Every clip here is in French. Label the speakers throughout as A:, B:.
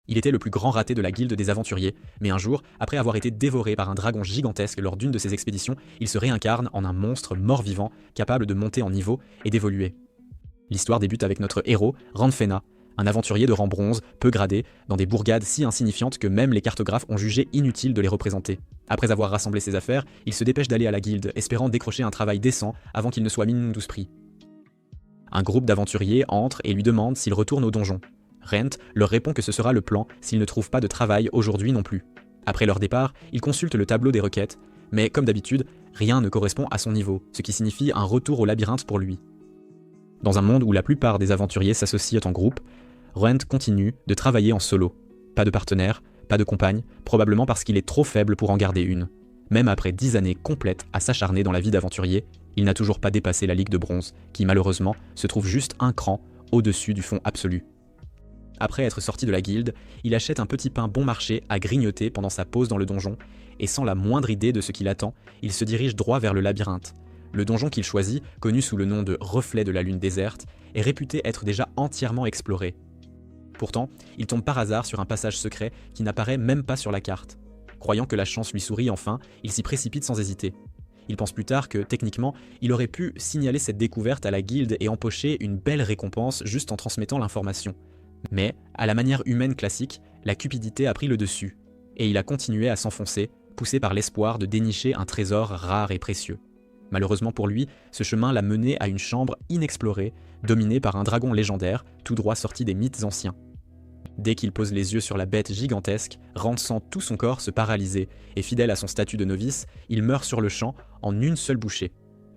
A: Il était le plus grand raté de la guilde des aventuriers, mais un jour, après avoir été dévoré par un dragon gigantesque lors d'une de ses expéditions, il se réincarne en un monstre mort-vivant, capable de monter en niveau et d'évoluer. L'histoire débute avec notre héros, Ranfena, un aventurier de rang bronze, peu gradé, dans des bourgades si insignifiantes que même les cartographes ont jugé inutile de les représenter. Après avoir rassemblé ses affaires, il se dépêche d'aller à la guilde, espérant décrocher un travail décent avant qu'il ne soit minimum 12 prix. Un groupe d'aventuriers entre et lui demande s'il retourne au donjon. Rent leur répond que ce sera le plan s'ils ne trouvent pas de travail aujourd'hui non plus. Après leur départ, il consulte le tableau des requêtes, mais comme d'habitude, rien ne correspond à son niveau, ce qui signifie un retour au labyrinthe pour lui. Dans un monde où la plupart des aventuriers s'associent en groupe, Rent continue de travailler en solo. Pas de partenaire, pas de compagne, probablement parce qu'il est trop faible pour en garder une. Même après 10 années complètes à s'acharner dans la vie d'aventurier, il n'a toujours pas dépassé la Ligue de Bronze, qui malheureusement se trouve juste un cran au-dessus du fond absolu. Après être sorti de la guilde, il achète un petit pain bon marché à grignoter pendant sa pause dans le donjon, et sans la moindre idée de ce qui l'attend, il se dirige droit vers le labyrinthe. Le donjon qu'il choisit, connu sous le nom de Reflet de la Lune déserte, est réputé être déjà entièrement exploré. Pourtant, il tombe par hasard sur un passage secret qui n'apparaît même pas sur la carte. Croyant que la chance lui sourit enfin, il s'y précipite sans hésiter. Il pense plus tard que, techniquement, il aurait pu signaler cette découverte à la guilde et empocher une belle récompense juste en transmettant l'information. Mais, à la manière humaine classique, la cupidité a pris le dessus, et il a continué à s'enfoncer, poussé par l'espoir de dénicher un trésor rare et précieux. Malheureusement pour lui, ce chemin l'a mené à une chambre inexplorée, dominée par un dragon légendaire, tout droit sorti des mythes anciens. Dès qu'il pose les yeux sur la bête gigantesque, Rand sent tout son corps se paralyser, et fidèle à son statut de novice, il meurt sur le champ en une seule bouchée.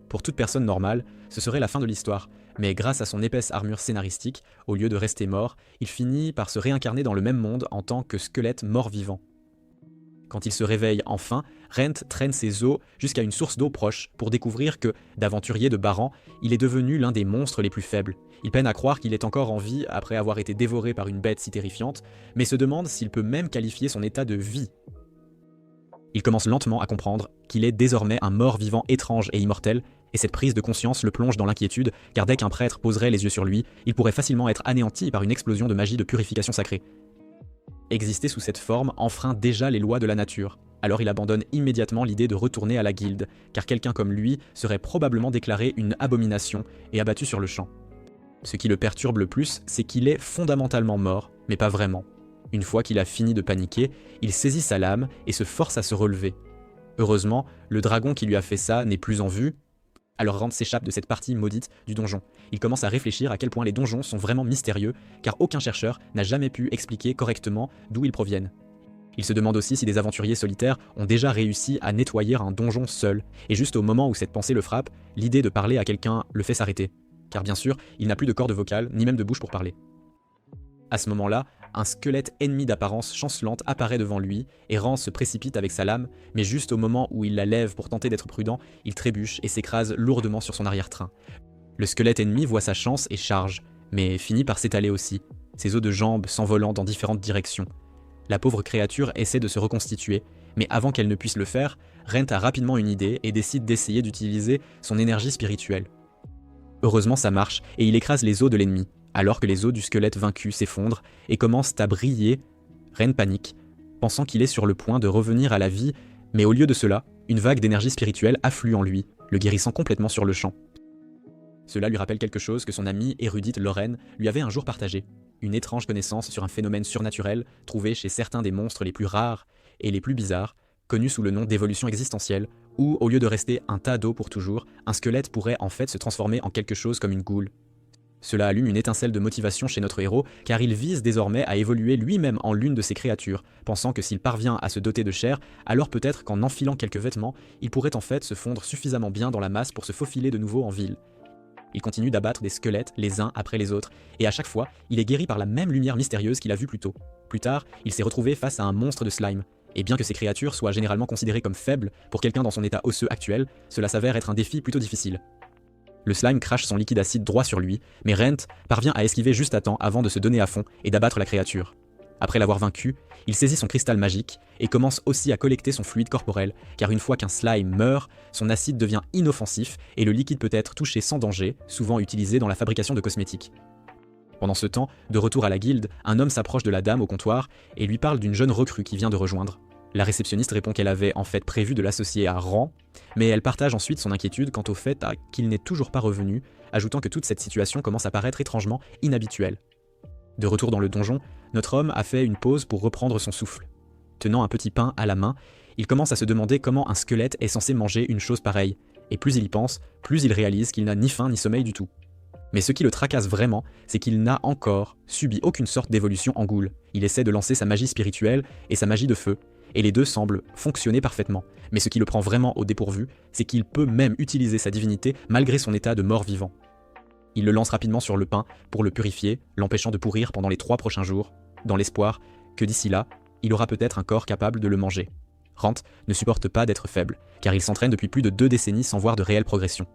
A: Pour toute personne normale, ce serait la fin de l'histoire, mais grâce à son épaisse armure scénaristique, au lieu de rester mort, il finit par se réincarner dans le même monde en tant que squelette mort-vivant. Quand il se réveille enfin, Rent traîne ses os jusqu'à une source d'eau proche pour découvrir que, d'aventurier de Baran, il est devenu l'un des monstres les plus faibles. Il peine à croire qu'il est encore en vie après avoir été dévoré par une bête si terrifiante, mais se demande s'il peut même qualifier son état de vie. Il commence lentement à comprendre qu'il est désormais un mort-vivant étrange et immortel, et cette prise de conscience le plonge dans l'inquiétude, car dès qu'un prêtre poserait les yeux sur lui, il pourrait facilement être anéanti par une explosion de magie de purification sacrée. Exister sous cette forme enfreint déjà les lois de la nature. Alors il abandonne immédiatement l'idée de retourner à la guilde, car quelqu'un comme lui serait probablement déclaré une abomination et abattu sur le champ. Ce qui le perturbe le plus, c'est qu'il est fondamentalement mort, mais pas vraiment. Une fois qu'il a fini de paniquer, il saisit sa lame et se force à se relever. Heureusement, le dragon qui lui a fait ça n'est plus en vue, alors Rand s'échappe de cette partie maudite du donjon. Il commence à réfléchir à quel point les donjons sont vraiment mystérieux, car aucun chercheur n'a jamais pu expliquer correctement d'où ils proviennent. Il se demande aussi si des aventuriers solitaires ont déjà réussi à nettoyer un donjon seul, et juste au moment où cette pensée le frappe, l'idée de parler à quelqu'un le fait s'arrêter. Car bien sûr, il n'a plus de corde vocale, ni même de bouche pour parler. À ce moment-là, un squelette ennemi d'apparence chancelante apparaît devant lui, et Rand se précipite avec sa lame, mais juste au moment où il la lève pour tenter d'être prudent, il trébuche et s'écrase lourdement sur son arrière-train. Le squelette ennemi voit sa chance et charge, mais finit par s'étaler aussi, ses os de jambes s'envolant dans différentes directions. La pauvre créature essaie de se reconstituer, mais avant qu'elle ne puisse le faire, Rent a rapidement une idée et décide d'essayer d'utiliser son énergie spirituelle. Heureusement ça marche, et il écrase les os de l'ennemi, alors que les os du squelette vaincu s'effondrent et commencent à briller. Ren panique, pensant qu'il est sur le point de revenir à la vie, mais au lieu de cela, une vague d'énergie spirituelle afflue en lui, le guérissant complètement sur le champ. Cela lui rappelle quelque chose que son amie érudite Lorraine lui avait un jour partagé, une étrange connaissance sur un phénomène surnaturel trouvé chez certains des monstres les plus rares et les plus bizarres, connus sous le nom d'évolution existentielle, où, au lieu de rester un tas d'eau pour toujours, un squelette pourrait en fait se transformer en quelque chose comme une goule. Cela allume une étincelle de motivation chez notre héros, car il vise désormais à évoluer lui-même en l'une de ces créatures, pensant que s'il parvient à se doter de chair, alors peut-être qu'en enfilant quelques vêtements, il pourrait en fait se fondre suffisamment bien dans la masse pour se faufiler de nouveau en ville. Il continue d'abattre des squelettes les uns après les autres, et à chaque fois, il est guéri par la même lumière mystérieuse qu'il a vue plus tôt. Plus tard, il s'est retrouvé face à un monstre de slime, et bien que ces créatures soient généralement considérées comme faibles pour quelqu'un dans son état osseux actuel, cela s'avère être un défi plutôt difficile. Le slime crache son liquide acide droit sur lui, mais Rent parvient à esquiver juste à temps avant de se donner à fond et d'abattre la créature. Après l'avoir vaincu, il saisit son cristal magique et commence aussi à collecter son fluide corporel, car une fois qu'un slime meurt, son acide devient inoffensif et le liquide peut être touché sans danger, souvent utilisé dans la fabrication de cosmétiques. Pendant ce temps, de retour à la guilde, un homme s'approche de la dame au comptoir et lui parle d'une jeune recrue qui vient de rejoindre. La réceptionniste répond qu'elle avait en fait prévu de l'associer à Ran, mais elle partage ensuite son inquiétude quant au fait qu'il n'est toujours pas revenu, ajoutant que toute cette situation commence à paraître étrangement inhabituelle. De retour dans le donjon, notre homme a fait une pause pour reprendre son souffle. Tenant un petit pain à la main, il commence à se demander comment un squelette est censé manger une chose pareille, et plus il y pense, plus il réalise qu'il n'a ni faim ni sommeil du tout. Mais ce qui le tracasse vraiment, c'est qu'il n'a encore subi aucune sorte d'évolution en ghoul. Il essaie de lancer sa magie spirituelle et sa magie de feu, et les deux semblent fonctionner parfaitement. Mais ce qui le prend vraiment au dépourvu, c'est qu'il peut même utiliser sa divinité malgré son état de mort-vivant. Il le lance rapidement sur le pain pour le purifier, l'empêchant de pourrir pendant les 3 prochains jours, dans l'espoir que d'ici là, il aura peut-être un corps capable de le manger. Rant ne supporte pas d'être faible, car il s'entraîne depuis plus de 2 décennies sans voir de réelle progression.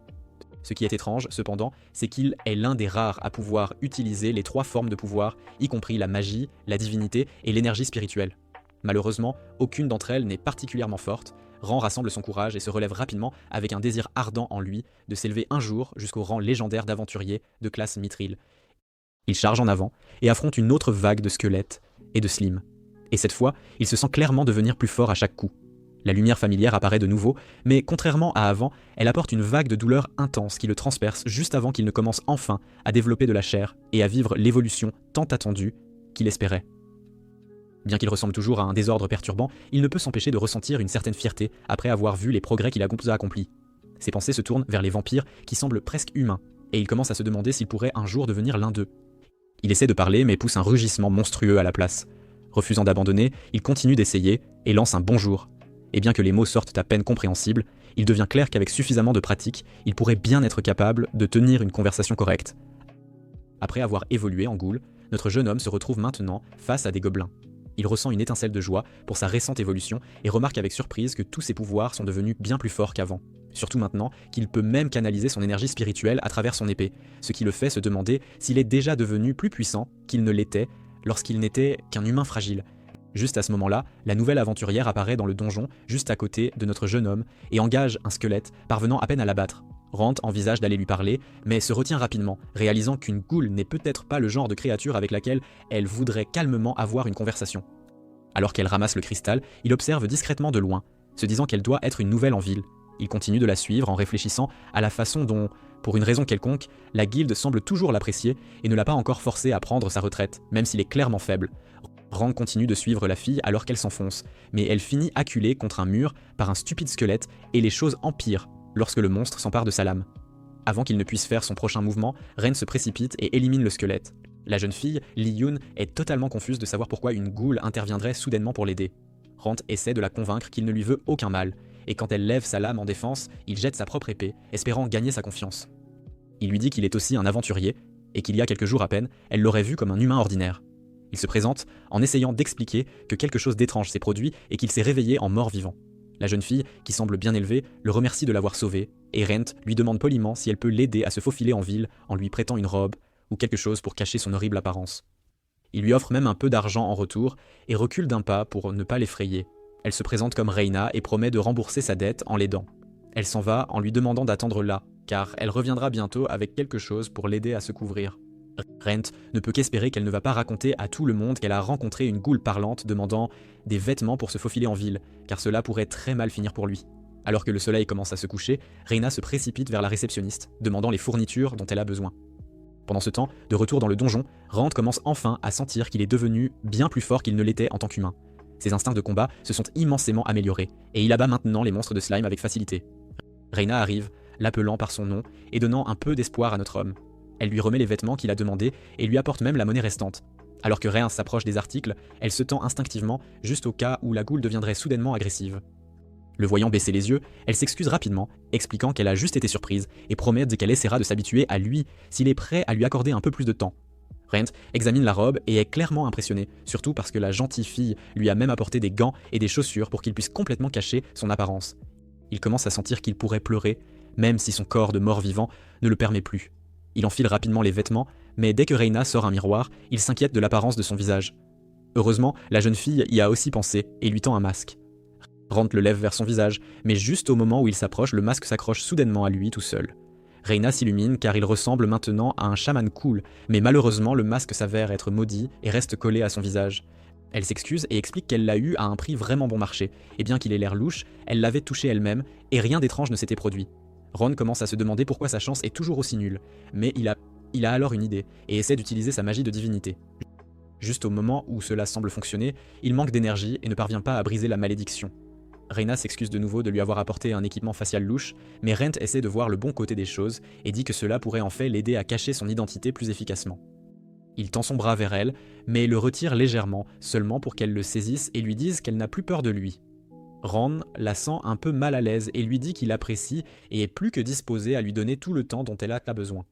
A: Ce qui est étrange, cependant, c'est qu'il est l'un des rares à pouvoir utiliser les 3 formes de pouvoir, y compris la magie, la divinité et l'énergie spirituelle. Malheureusement, aucune d'entre elles n'est particulièrement forte. Rand rassemble son courage et se relève rapidement avec un désir ardent en lui de s'élever un jour jusqu'au rang légendaire d'aventurier de classe Mithril. Il charge en avant et affronte une autre vague de squelettes et de slimes. Et cette fois, il se sent clairement devenir plus fort à chaque coup. La lumière familière apparaît de nouveau, mais contrairement à avant, elle apporte une vague de douleur intense qui le transperce juste avant qu'il ne commence enfin à développer de la chair et à vivre l'évolution tant attendue qu'il espérait. Bien qu'il ressemble toujours à un désordre perturbant, il ne peut s'empêcher de ressentir une certaine fierté après avoir vu les progrès qu'il a accomplis. Ses pensées se tournent vers les vampires qui semblent presque humains, et il commence à se demander s'il pourrait un jour devenir l'un d'eux. Il essaie de parler mais pousse un rugissement monstrueux à la place. Refusant d'abandonner, il continue d'essayer et lance un bonjour. Et bien que les mots sortent à peine compréhensibles, il devient clair qu'avec suffisamment de pratique, il pourrait bien être capable de tenir une conversation correcte. Après avoir évolué en ghoul, notre jeune homme se retrouve maintenant face à des gobelins. Il ressent une étincelle de joie pour sa récente évolution et remarque avec surprise que tous ses pouvoirs sont devenus bien plus forts qu'avant. Surtout maintenant qu'il peut même canaliser son énergie spirituelle à travers son épée, ce qui le fait se demander s'il est déjà devenu plus puissant qu'il ne l'était lorsqu'il n'était qu'un humain fragile. Juste à ce moment-là, la nouvelle aventurière apparaît dans le donjon, juste à côté de notre jeune homme, et engage un squelette, parvenant à peine à l'abattre. Rant envisage d'aller lui parler, mais se retient rapidement, réalisant qu'une ghoul n'est peut-être pas le genre de créature avec laquelle elle voudrait calmement avoir une conversation. Alors qu'elle ramasse le cristal, il observe discrètement de loin, se disant qu'elle doit être une nouvelle en ville. Il continue de la suivre en réfléchissant à la façon dont, pour une raison quelconque, la guilde semble toujours l'apprécier et ne l'a pas encore forcé à prendre sa retraite, même s'il est clairement faible. Rand continue de suivre la fille alors qu'elle s'enfonce, mais elle finit acculée contre un mur par un stupide squelette et les choses empirent lorsque le monstre s'empare de sa lame. Avant qu'il ne puisse faire son prochain mouvement, Ren se précipite et élimine le squelette. La jeune fille, Li Yun, est totalement confuse de savoir pourquoi une ghoul interviendrait soudainement pour l'aider. Rand essaie de la convaincre qu'il ne lui veut aucun mal, et quand elle lève sa lame en défense, il jette sa propre épée, espérant gagner sa confiance. Il lui dit qu'il est aussi un aventurier, et qu'il y a quelques jours à peine, elle l'aurait vu comme un humain ordinaire. Il se présente en essayant d'expliquer que quelque chose d'étrange s'est produit et qu'il s'est réveillé en mort-vivant. La jeune fille, qui semble bien élevée, le remercie de l'avoir sauvé, et Rent lui demande poliment si elle peut l'aider à se faufiler en ville en lui prêtant une robe ou quelque chose pour cacher son horrible apparence. Il lui offre même un peu d'argent en retour et recule d'un pas pour ne pas l'effrayer. Elle se présente comme Reyna et promet de rembourser sa dette en l'aidant. Elle s'en va en lui demandant d'attendre là, car elle reviendra bientôt avec quelque chose pour l'aider à se couvrir. Rent ne peut qu'espérer qu'elle ne va pas raconter à tout le monde qu'elle a rencontré une ghoul parlante demandant des vêtements pour se faufiler en ville, car cela pourrait très mal finir pour lui. Alors que le soleil commence à se coucher, Reyna se précipite vers la réceptionniste, demandant les fournitures dont elle a besoin. Pendant ce temps, de retour dans le donjon, Rand commence enfin à sentir qu'il est devenu bien plus fort qu'il ne l'était en tant qu'humain. Ses instincts de combat se sont immensément améliorés, et il abat maintenant les monstres de slime avec facilité. Reyna arrive, l'appelant par son nom et donnant un peu d'espoir à notre homme. Elle lui remet les vêtements qu'il a demandés et lui apporte même la monnaie restante. Alors que Reyna s'approche des articles, elle se tend instinctivement, juste au cas où la ghoul deviendrait soudainement agressive. Le voyant baisser les yeux, elle s'excuse rapidement, expliquant qu'elle a juste été surprise et promet qu'elle essaiera de s'habituer à lui s'il est prêt à lui accorder un peu plus de temps. Rent examine la robe et est clairement impressionné, surtout parce que la gentille fille lui a même apporté des gants et des chaussures pour qu'il puisse complètement cacher son apparence. Il commence à sentir qu'il pourrait pleurer, même si son corps de mort-vivant ne le permet plus. Il enfile rapidement les vêtements, mais dès que Reyna sort un miroir, il s'inquiète de l'apparence de son visage. Heureusement, la jeune fille y a aussi pensé et lui tend un masque. Rand le lève vers son visage, mais juste au moment où il s'approche, le masque s'accroche soudainement à lui tout seul. Reyna s'illumine car il ressemble maintenant à un chaman cool, mais malheureusement le masque s'avère être maudit et reste collé à son visage. Elle s'excuse et explique qu'elle l'a eu à un prix vraiment bon marché, et bien qu'il ait l'air louche, elle l'avait touché elle-même et rien d'étrange ne s'était produit. Ron commence à se demander pourquoi sa chance est toujours aussi nulle, mais il a alors une idée et essaie d'utiliser sa magie de divinité. Juste au moment où cela semble fonctionner, il manque d'énergie et ne parvient pas à briser la malédiction. Reyna s'excuse de nouveau de lui avoir apporté un équipement facial louche, mais Rent essaie de voir le bon côté des choses et dit que cela pourrait en fait l'aider à cacher son identité plus efficacement. Il tend son bras vers elle, mais le retire légèrement, seulement pour qu'elle le saisisse et lui dise qu'elle n'a plus peur de lui. Ron la sent un peu mal à l'aise et lui dit qu'il apprécie et est plus que disposé à lui donner tout le temps dont elle a besoin.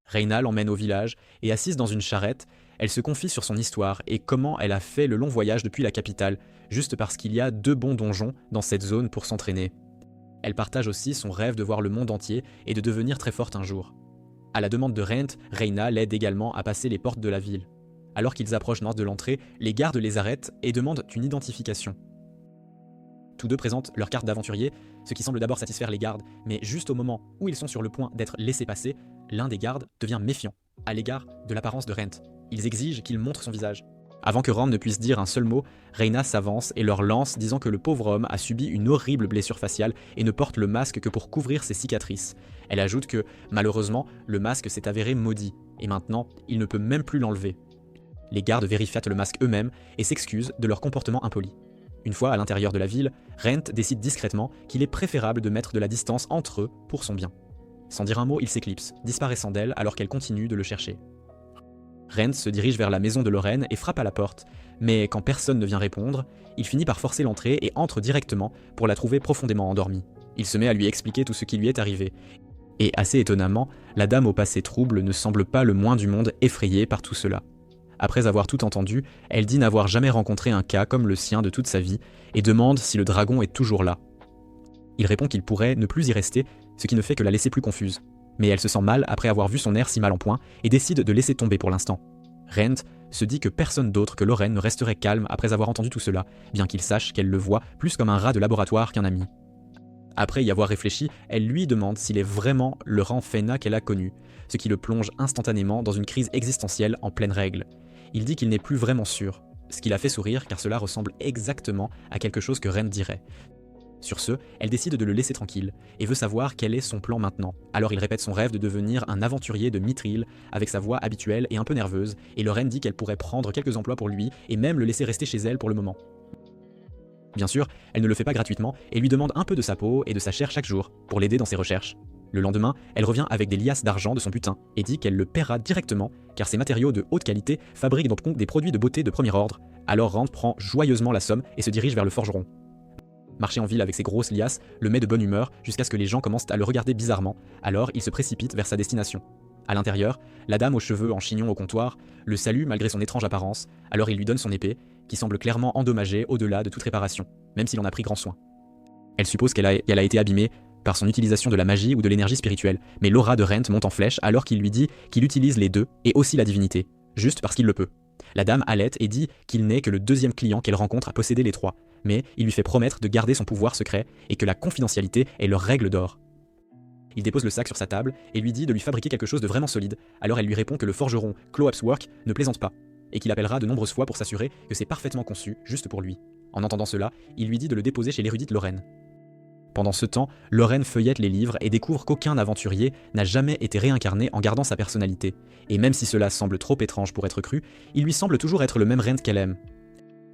A: Reyna l'emmène au village et assise dans une charrette, elle se confie sur son histoire et comment elle a fait le long voyage depuis la capitale, juste parce qu'il y a 2 bons donjons dans cette zone pour s'entraîner. Elle partage aussi son rêve de voir le monde entier et de devenir très forte un jour. À la demande de Rent, Reyna l'aide également à passer les portes de la ville. Alors qu'ils approchent nord de l'entrée, les gardes les arrêtent et demandent une identification. Tous deux présentent leur carte d'aventurier, ce qui semble d'abord satisfaire les gardes, mais juste au moment où ils sont sur le point d'être laissés passer, l'un des gardes devient méfiant à l'égard de l'apparence de Rent. Ils exigent qu'il montre son visage. Avant que Ron ne puisse dire un seul mot, Reyna s'avance et leur lance disant que le pauvre homme a subi une horrible blessure faciale et ne porte le masque que pour couvrir ses cicatrices. Elle ajoute que, malheureusement, le masque s'est avéré maudit, et maintenant, il ne peut même plus l'enlever. Les gardes vérifient le masque eux-mêmes et s'excusent de leur comportement impoli. Une fois à l'intérieur de la ville, Rent décide discrètement qu'il est préférable de mettre de la distance entre eux pour son bien. Sans dire un mot, il s'éclipse, disparaissant d'elle alors qu'elle continue de le chercher. Rent se dirige vers la maison de Lorraine et frappe à la porte, mais quand personne ne vient répondre, il finit par forcer l'entrée et entre directement pour la trouver profondément endormie. Il se met à lui expliquer tout ce qui lui est arrivé. Et assez étonnamment, la dame au passé trouble ne semble pas le moins du monde effrayée par tout cela. Après avoir tout entendu, elle dit n'avoir jamais rencontré un cas comme le sien de toute sa vie et demande si le dragon est toujours là. Il répond qu'il pourrait ne plus y rester, ce qui ne fait que la laisser plus confuse. Mais elle se sent mal après avoir vu son air si mal en point et décide de laisser tomber pour l'instant. Rent se dit que personne d'autre que Lorraine ne resterait calme après avoir entendu tout cela, bien qu'il sache qu'elle le voit plus comme un rat de laboratoire qu'un ami. Après y avoir réfléchi, elle lui demande s'il est vraiment le Ranfena qu'elle a connu, ce qui le plonge instantanément dans une crise existentielle en pleine règle. Il dit qu'il n'est plus vraiment sûr, ce qui la fait sourire car cela ressemble exactement à quelque chose que Rent dirait. Sur ce, elle décide de le laisser tranquille et veut savoir quel est son plan maintenant. Alors il répète son rêve de devenir un aventurier de Mithril avec sa voix habituelle et un peu nerveuse, et Lorraine dit qu'elle pourrait prendre quelques emplois pour lui et même le laisser rester chez elle pour le moment. Bien sûr, elle ne le fait pas gratuitement et lui demande un peu de sa peau et de sa chair chaque jour pour l'aider dans ses recherches. Le lendemain, elle revient avec des liasses d'argent de son butin et dit qu'elle le paiera directement car ces matériaux de haute qualité fabriquent donc des produits de beauté de premier ordre. Alors Rand prend joyeusement la somme et se dirige vers le forgeron. Marcher en ville avec ses grosses liasses le met de bonne humeur jusqu'à ce que les gens commencent à le regarder bizarrement, alors il se précipite vers sa destination. À l'intérieur, la dame aux cheveux en chignon au comptoir le salue malgré son étrange apparence, alors il lui donne son épée, qui semble clairement endommagée au-delà de toute réparation, même s'il en a pris grand soin. Elle suppose qu'elle a été abîmée par son utilisation de la magie ou de l'énergie spirituelle, mais l'aura de Rent monte en flèche alors qu'il lui dit qu'il utilise les deux et aussi la divinité, juste parce qu'il le peut. La dame halète et dit qu'il n'est que le deuxième client qu'elle rencontre à posséder les trois, mais il lui fait promettre de garder son pouvoir secret et que la confidentialité est leur règle d'or. Il dépose le sac sur sa table et lui dit de lui fabriquer quelque chose de vraiment solide, alors elle lui répond que le forgeron Cloapswork ne plaisante pas, et qu'il appellera de nombreuses fois pour s'assurer que c'est parfaitement conçu, juste pour lui. En entendant cela, il lui dit de le déposer chez l'érudite Lorraine. Pendant ce temps, Lorraine feuillette les livres et découvre qu'aucun aventurier n'a jamais été réincarné en gardant sa personnalité, et même si cela semble trop étrange pour être cru, il lui semble toujours être le même Rent qu'elle aime.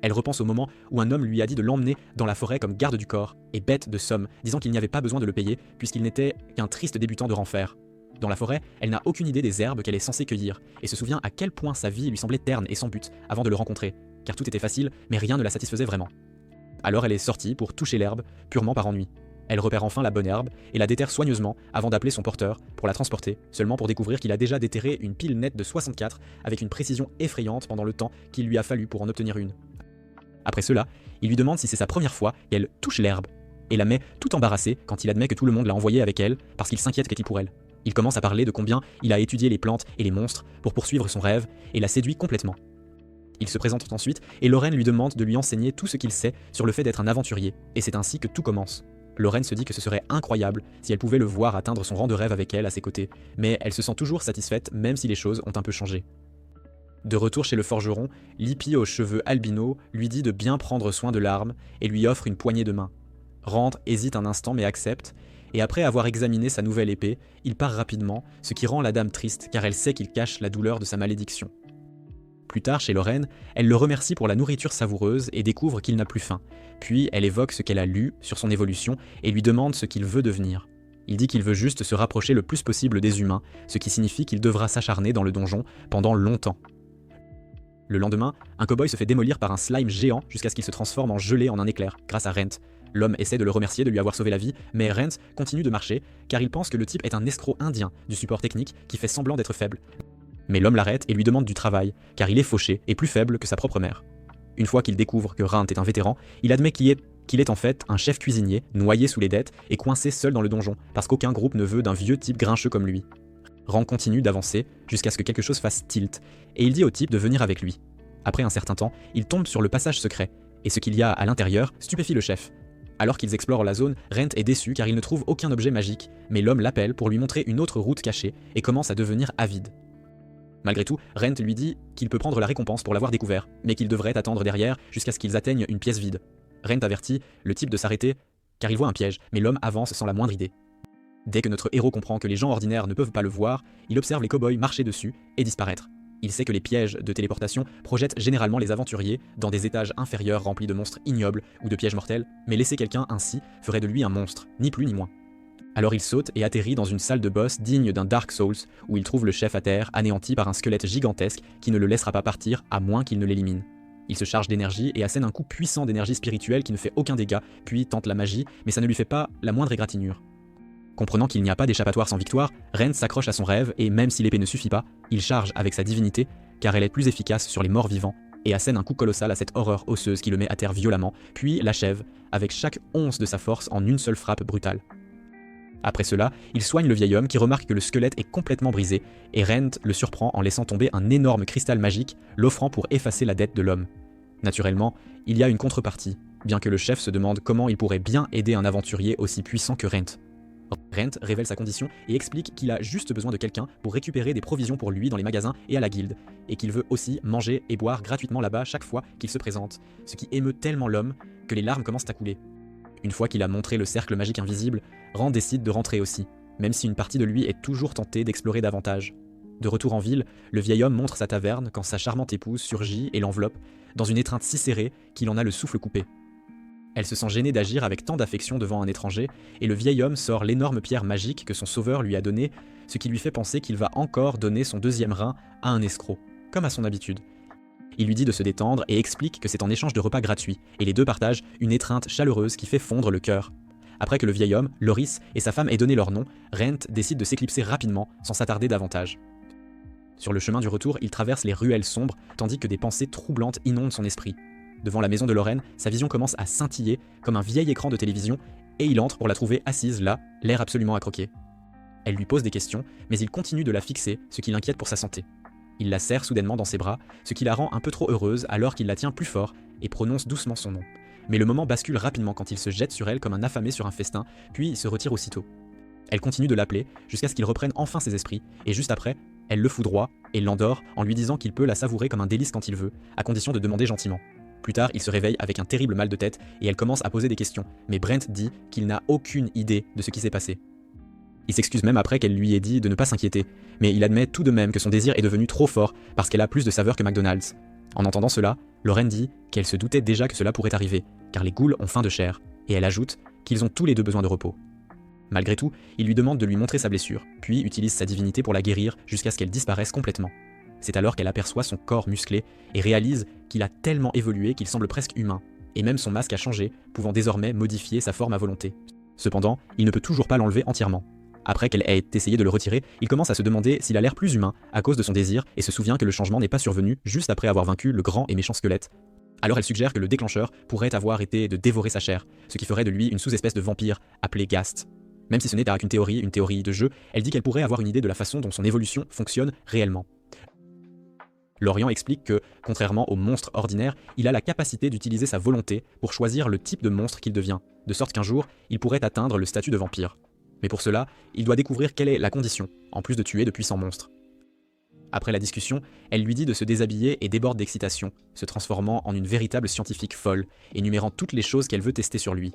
A: Elle repense au moment où un homme lui a dit de l'emmener dans la forêt comme garde du corps, et bête de somme, disant qu'il n'y avait pas besoin de le payer puisqu'il n'était qu'un triste débutant de Ranfer. Dans la forêt, elle n'a aucune idée des herbes qu'elle est censée cueillir, et se souvient à quel point sa vie lui semblait terne et sans but avant de le rencontrer, car tout était facile, mais rien ne la satisfaisait vraiment. Alors elle est sortie pour toucher l'herbe, purement par ennui. Elle repère enfin la bonne herbe, et la déterre soigneusement avant d'appeler son porteur pour la transporter, seulement pour découvrir qu'il a déjà déterré une pile nette de 64 avec une précision effrayante pendant le temps qu'il lui a fallu pour en obtenir une. Après cela, il lui demande si c'est sa première fois qu'elle touche l'herbe, et la met tout embarrassée quand il admet que tout le monde l'a envoyée avec elle parce qu'il s'inquiète qu'elle est pour elle. Il commence à parler de combien il a étudié les plantes et les monstres pour poursuivre son rêve, et la séduit complètement. Ils se présentent ensuite, et Lorraine lui demande de lui enseigner tout ce qu'il sait sur le fait d'être un aventurier, et c'est ainsi que tout commence. Lorraine se dit que ce serait incroyable si elle pouvait le voir atteindre son rang de rêve avec elle à ses côtés, mais elle se sent toujours satisfaite même si les choses ont un peu changé. De retour chez le forgeron, Lippi aux cheveux albinos lui dit de bien prendre soin de l'arme et lui offre une poignée de main. Rand hésite un instant mais accepte, et après avoir examiné sa nouvelle épée, il part rapidement, ce qui rend la dame triste car elle sait qu'il cache la douleur de sa malédiction. Plus tard, chez Lorraine, elle le remercie pour la nourriture savoureuse et découvre qu'il n'a plus faim. Puis elle évoque ce qu'elle a lu sur son évolution et lui demande ce qu'il veut devenir. Il dit qu'il veut juste se rapprocher le plus possible des humains, ce qui signifie qu'il devra s'acharner dans le donjon pendant longtemps. Le lendemain, un cow-boy se fait démolir par un slime géant jusqu'à ce qu'il se transforme en gelée en un éclair, grâce à Rent. L'homme essaie de le remercier de lui avoir sauvé la vie, mais Rent continue de marcher car il pense que le type est un escroc indien du support technique qui fait semblant d'être faible. Mais l'homme l'arrête et lui demande du travail, car il est fauché et plus faible que sa propre mère. Une fois qu'il découvre que Rent est un vétéran, il admet qu'il est en fait un chef cuisinier, noyé sous les dettes et coincé seul dans le donjon, parce qu'aucun groupe ne veut d'un vieux type grincheux comme lui. Rand continue d'avancer jusqu'à ce que quelque chose fasse tilt, et il dit au type de venir avec lui. Après un certain temps, il tombe sur le passage secret, et ce qu'il y a à l'intérieur stupéfie le chef. Alors qu'ils explorent la zone, Rent est déçu car il ne trouve aucun objet magique, mais l'homme l'appelle pour lui montrer une autre route cachée et commence à devenir avide. Malgré tout, Rent lui dit qu'il peut prendre la récompense pour l'avoir découvert, mais qu'il devrait attendre derrière jusqu'à ce qu'ils atteignent une pièce vide. Rent avertit le type de s'arrêter car il voit un piège, mais l'homme avance sans la moindre idée. Dès que notre héros comprend que les gens ordinaires ne peuvent pas le voir, il observe les cow-boys marcher dessus et disparaître. Il sait que les pièges de téléportation projettent généralement les aventuriers dans des étages inférieurs remplis de monstres ignobles ou de pièges mortels, mais laisser quelqu'un ainsi ferait de lui un monstre, ni plus ni moins. Alors il saute et atterrit dans une salle de boss digne d'un Dark Souls, où il trouve le chef à terre, anéanti par un squelette gigantesque qui ne le laissera pas partir à moins qu'il ne l'élimine. Il se charge d'énergie et assène un coup puissant d'énergie spirituelle qui ne fait aucun dégât, puis tente la magie, mais ça ne lui fait pas la moindre égratignure. Comprenant qu'il n'y a pas d'échappatoire sans victoire, Rent s'accroche à son rêve et même si l'épée ne suffit pas, il charge avec sa divinité car elle est plus efficace sur les morts vivants et assène un coup colossal à cette horreur osseuse qui le met à terre violemment, puis l'achève avec chaque once de sa force en une seule frappe brutale. Après cela, il soigne le vieil homme qui remarque que le squelette est complètement brisé et Rent le surprend en laissant tomber un énorme cristal magique, l'offrant pour effacer la dette de l'homme. Naturellement, il y a une contrepartie, bien que le chef se demande comment il pourrait bien aider un aventurier aussi puissant que Rent. Rent révèle sa condition et explique qu'il a juste besoin de quelqu'un pour récupérer des provisions pour lui dans les magasins et à la guilde, et qu'il veut aussi manger et boire gratuitement là-bas chaque fois qu'il se présente, ce qui émeut tellement l'homme que les larmes commencent à couler. Une fois qu'il a montré le cercle magique invisible, Rand décide de rentrer aussi, même si une partie de lui est toujours tentée d'explorer davantage. De retour en ville, le vieil homme montre sa taverne quand sa charmante épouse surgit et l'enveloppe, dans une étreinte si serrée qu'il en a le souffle coupé. Elle se sent gênée d'agir avec tant d'affection devant un étranger, et le vieil homme sort l'énorme pierre magique que son sauveur lui a donnée, ce qui lui fait penser qu'il va encore donner son deuxième rein à un escroc, comme à son habitude. Il lui dit de se détendre et explique que c'est en échange de repas gratuits, et les deux partagent une étreinte chaleureuse qui fait fondre le cœur. Après que le vieil homme, Loris, et sa femme aient donné leur nom, Rent décide de s'éclipser rapidement, sans s'attarder davantage. Sur le chemin du retour, il traverse les ruelles sombres, tandis que des pensées troublantes inondent son esprit. Devant la maison de Lorraine, sa vision commence à scintiller comme un vieil écran de télévision, et il entre pour la trouver assise là, l'air absolument à croquer. Elle lui pose des questions, mais il continue de la fixer, ce qui l'inquiète pour sa santé. Il la serre soudainement dans ses bras, ce qui la rend un peu trop heureuse alors qu'il la tient plus fort et prononce doucement son nom. Mais le moment bascule rapidement quand il se jette sur elle comme un affamé sur un festin, puis il se retire aussitôt. Elle continue de l'appeler jusqu'à ce qu'il reprenne enfin ses esprits, et juste après, elle le foudroie et l'endort en lui disant qu'il peut la savourer comme un délice quand il veut, à condition de demander gentiment. Plus tard, il se réveille avec un terrible mal de tête et elle commence à poser des questions, mais Brent dit qu'il n'a aucune idée de ce qui s'est passé. Il s'excuse même après qu'elle lui ait dit de ne pas s'inquiéter, mais il admet tout de même que son désir est devenu trop fort parce qu'elle a plus de saveur que McDonald's. En entendant cela, Lorraine dit qu'elle se doutait déjà que cela pourrait arriver, car les ghouls ont faim de chair, et elle ajoute qu'ils ont tous les deux besoin de repos. Malgré tout, il lui demande de lui montrer sa blessure, puis utilise sa divinité pour la guérir jusqu'à ce qu'elle disparaisse complètement. C'est alors qu'elle aperçoit son corps musclé et réalise qu'il a tellement évolué qu'il semble presque humain, et même son masque a changé, pouvant désormais modifier sa forme à volonté. Cependant, il ne peut toujours pas l'enlever entièrement. Après qu'elle ait essayé de le retirer, il commence à se demander s'il a l'air plus humain à cause de son désir et se souvient que le changement n'est pas survenu juste après avoir vaincu le grand et méchant squelette. Alors elle suggère que le déclencheur pourrait avoir été de dévorer sa chair, ce qui ferait de lui une sous-espèce de vampire appelée Ghast. Même si ce n'est qu'une théorie de jeu, elle dit qu'elle pourrait avoir une idée de la façon dont son évolution fonctionne réellement. Lorient explique que, contrairement au monstre ordinaire, il a la capacité d'utiliser sa volonté pour choisir le type de monstre qu'il devient, de sorte qu'un jour, il pourrait atteindre le statut de vampire. Mais pour cela, il doit découvrir quelle est la condition, en plus de tuer de puissants monstres. Après la discussion, elle lui dit de se déshabiller et déborde d'excitation, se transformant en une véritable scientifique folle, énumérant toutes les choses qu'elle veut tester sur lui.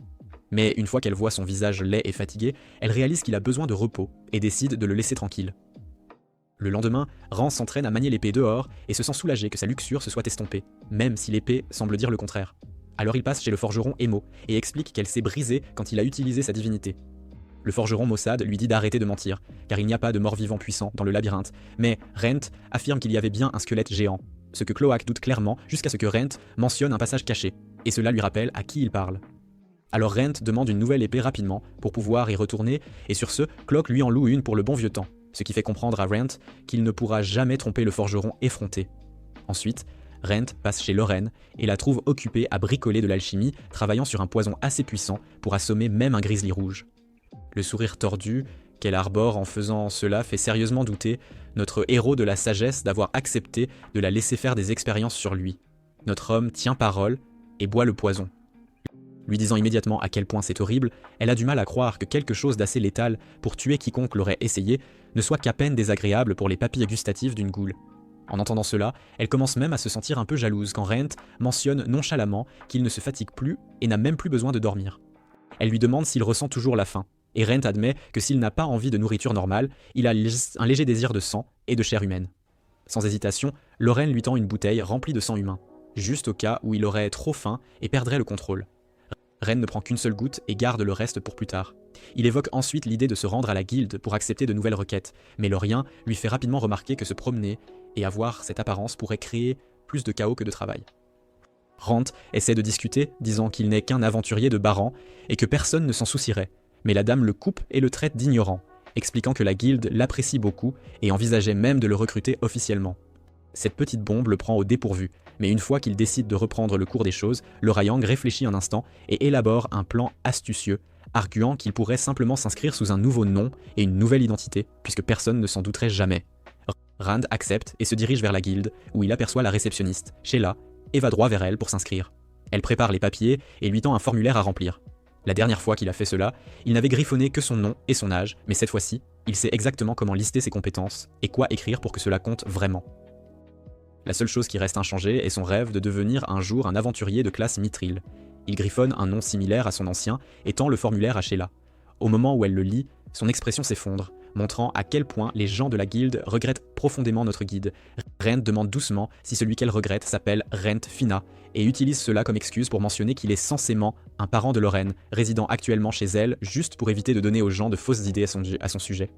A: Mais une fois qu'elle voit son visage laid et fatigué, elle réalise qu'il a besoin de repos et décide de le laisser tranquille. Le lendemain, Rance s'entraîne à manier l'épée dehors et se sent soulagé que sa luxure se soit estompée, même si l'épée semble dire le contraire. Alors il passe chez le forgeron Emo et explique qu'elle s'est brisée quand il a utilisé sa divinité. Le forgeron Mossad lui dit d'arrêter de mentir, car il n'y a pas de mort-vivant puissant dans le labyrinthe, mais Rent affirme qu'il y avait bien un squelette géant, ce que Cloak doute clairement jusqu'à ce que Rent mentionne un passage caché, et cela lui rappelle à qui il parle. Alors Rent demande une nouvelle épée rapidement pour pouvoir y retourner, et sur ce, Cloak lui en loue une pour le bon vieux temps, ce qui fait comprendre à Rent qu'il ne pourra jamais tromper le forgeron effronté. Ensuite, Rent passe chez Lorraine et la trouve occupée à bricoler de l'alchimie, travaillant sur un poison assez puissant pour assommer même un grizzly rouge. Le sourire tordu qu'elle arbore en faisant cela fait sérieusement douter notre héros de la sagesse d'avoir accepté de la laisser faire des expériences sur lui. Notre homme tient parole et boit le poison. Lui disant immédiatement à quel point c'est horrible, elle a du mal à croire que quelque chose d'assez létal pour tuer quiconque l'aurait essayé ne soit qu'à peine désagréable pour les papilles gustatives d'une goule. En entendant cela, elle commence même à se sentir un peu jalouse quand Rent mentionne nonchalamment qu'il ne se fatigue plus et n'a même plus besoin de dormir. Elle lui demande s'il ressent toujours la faim, et Rent admet que s'il n'a pas envie de nourriture normale, il a un léger désir de sang et de chair humaine. Sans hésitation, Lorraine lui tend une bouteille remplie de sang humain, juste au cas où il aurait trop faim et perdrait le contrôle. Ren ne prend qu'une seule goutte et garde le reste pour plus tard. Il évoque ensuite l'idée de se rendre à la guilde pour accepter de nouvelles requêtes, mais Lorien lui fait rapidement remarquer que se promener et avoir cette apparence pourrait créer plus de chaos que de travail. Rant essaie de discuter, disant qu'il n'est qu'un aventurier de Baran et que personne ne s'en soucierait, mais la dame le coupe et le traite d'ignorant, expliquant que la guilde l'apprécie beaucoup et envisageait même de le recruter officiellement. Cette petite bombe le prend au dépourvu, mais une fois qu'il décide de reprendre le cours des choses, le Rayang réfléchit un instant et élabore un plan astucieux, arguant qu'il pourrait simplement s'inscrire sous un nouveau nom et une nouvelle identité, puisque personne ne s'en douterait jamais. Rand accepte et se dirige vers la guilde, où il aperçoit la réceptionniste, Sheila, et va droit vers elle pour s'inscrire. Elle prépare les papiers et lui tend un formulaire à remplir. La dernière fois qu'il a fait cela, il n'avait griffonné que son nom et son âge, mais cette fois-ci, il sait exactement comment lister ses compétences et quoi écrire pour que cela compte vraiment. La seule chose qui reste inchangée est son rêve de devenir un jour un aventurier de classe Mithril. Il griffonne un nom similaire à son ancien et tend le formulaire à Sheila. Au moment où elle le lit, son expression s'effondre, montrant à quel point les gens de la guilde regrettent profondément notre guide. Rent demande doucement si celui qu'elle regrette s'appelle Rent Fina, et utilise cela comme excuse pour mentionner qu'il est censément un parent de Lorraine, résidant actuellement chez elle, juste pour éviter de donner aux gens de fausses idées à son sujet.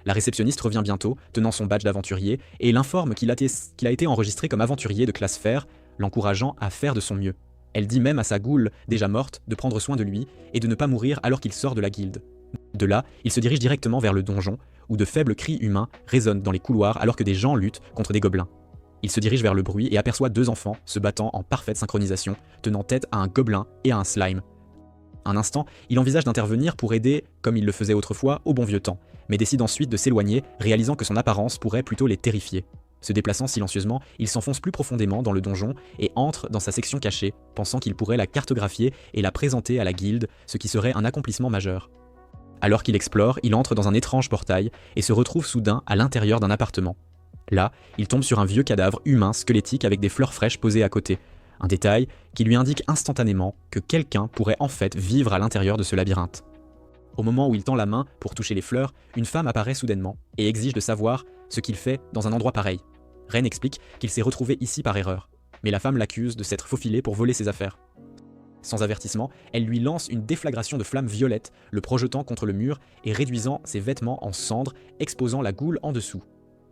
A: La réceptionniste revient bientôt, tenant son badge d'aventurier, et l'informe qu'il a été enregistré comme aventurier de classe fer, l'encourageant à faire de son mieux. Elle dit même à sa goule, déjà morte, de prendre soin de lui, et de ne pas mourir alors qu'il sort de la guilde. De là, il se dirige directement vers le donjon, où de faibles cris humains résonnent dans les couloirs alors que des gens luttent contre des gobelins. Il se dirige vers le bruit et aperçoit deux enfants se battant en parfaite synchronisation, tenant tête à un gobelin et à un slime. Un instant, il envisage d'intervenir pour aider, comme il le faisait autrefois, au bon vieux temps, mais décide ensuite de s'éloigner, réalisant que son apparence pourrait plutôt les terrifier. Se déplaçant silencieusement, il s'enfonce plus profondément dans le donjon et entre dans sa section cachée, pensant qu'il pourrait la cartographier et la présenter à la guilde, ce qui serait un accomplissement majeur. Alors qu'il explore, il entre dans un étrange portail et se retrouve soudain à l'intérieur d'un appartement. Là, il tombe sur un vieux cadavre humain squelettique avec des fleurs fraîches posées à côté, un détail qui lui indique instantanément que quelqu'un pourrait en fait vivre à l'intérieur de ce labyrinthe. Au moment où il tend la main pour toucher les fleurs, une femme apparaît soudainement et exige de savoir ce qu'il fait dans un endroit pareil. Ren explique qu'il s'est retrouvé ici par erreur, mais la femme l'accuse de s'être faufilée pour voler ses affaires. Sans avertissement, elle lui lance une déflagration de flammes violettes, le projetant contre le mur et réduisant ses vêtements en cendres, exposant la goule en dessous.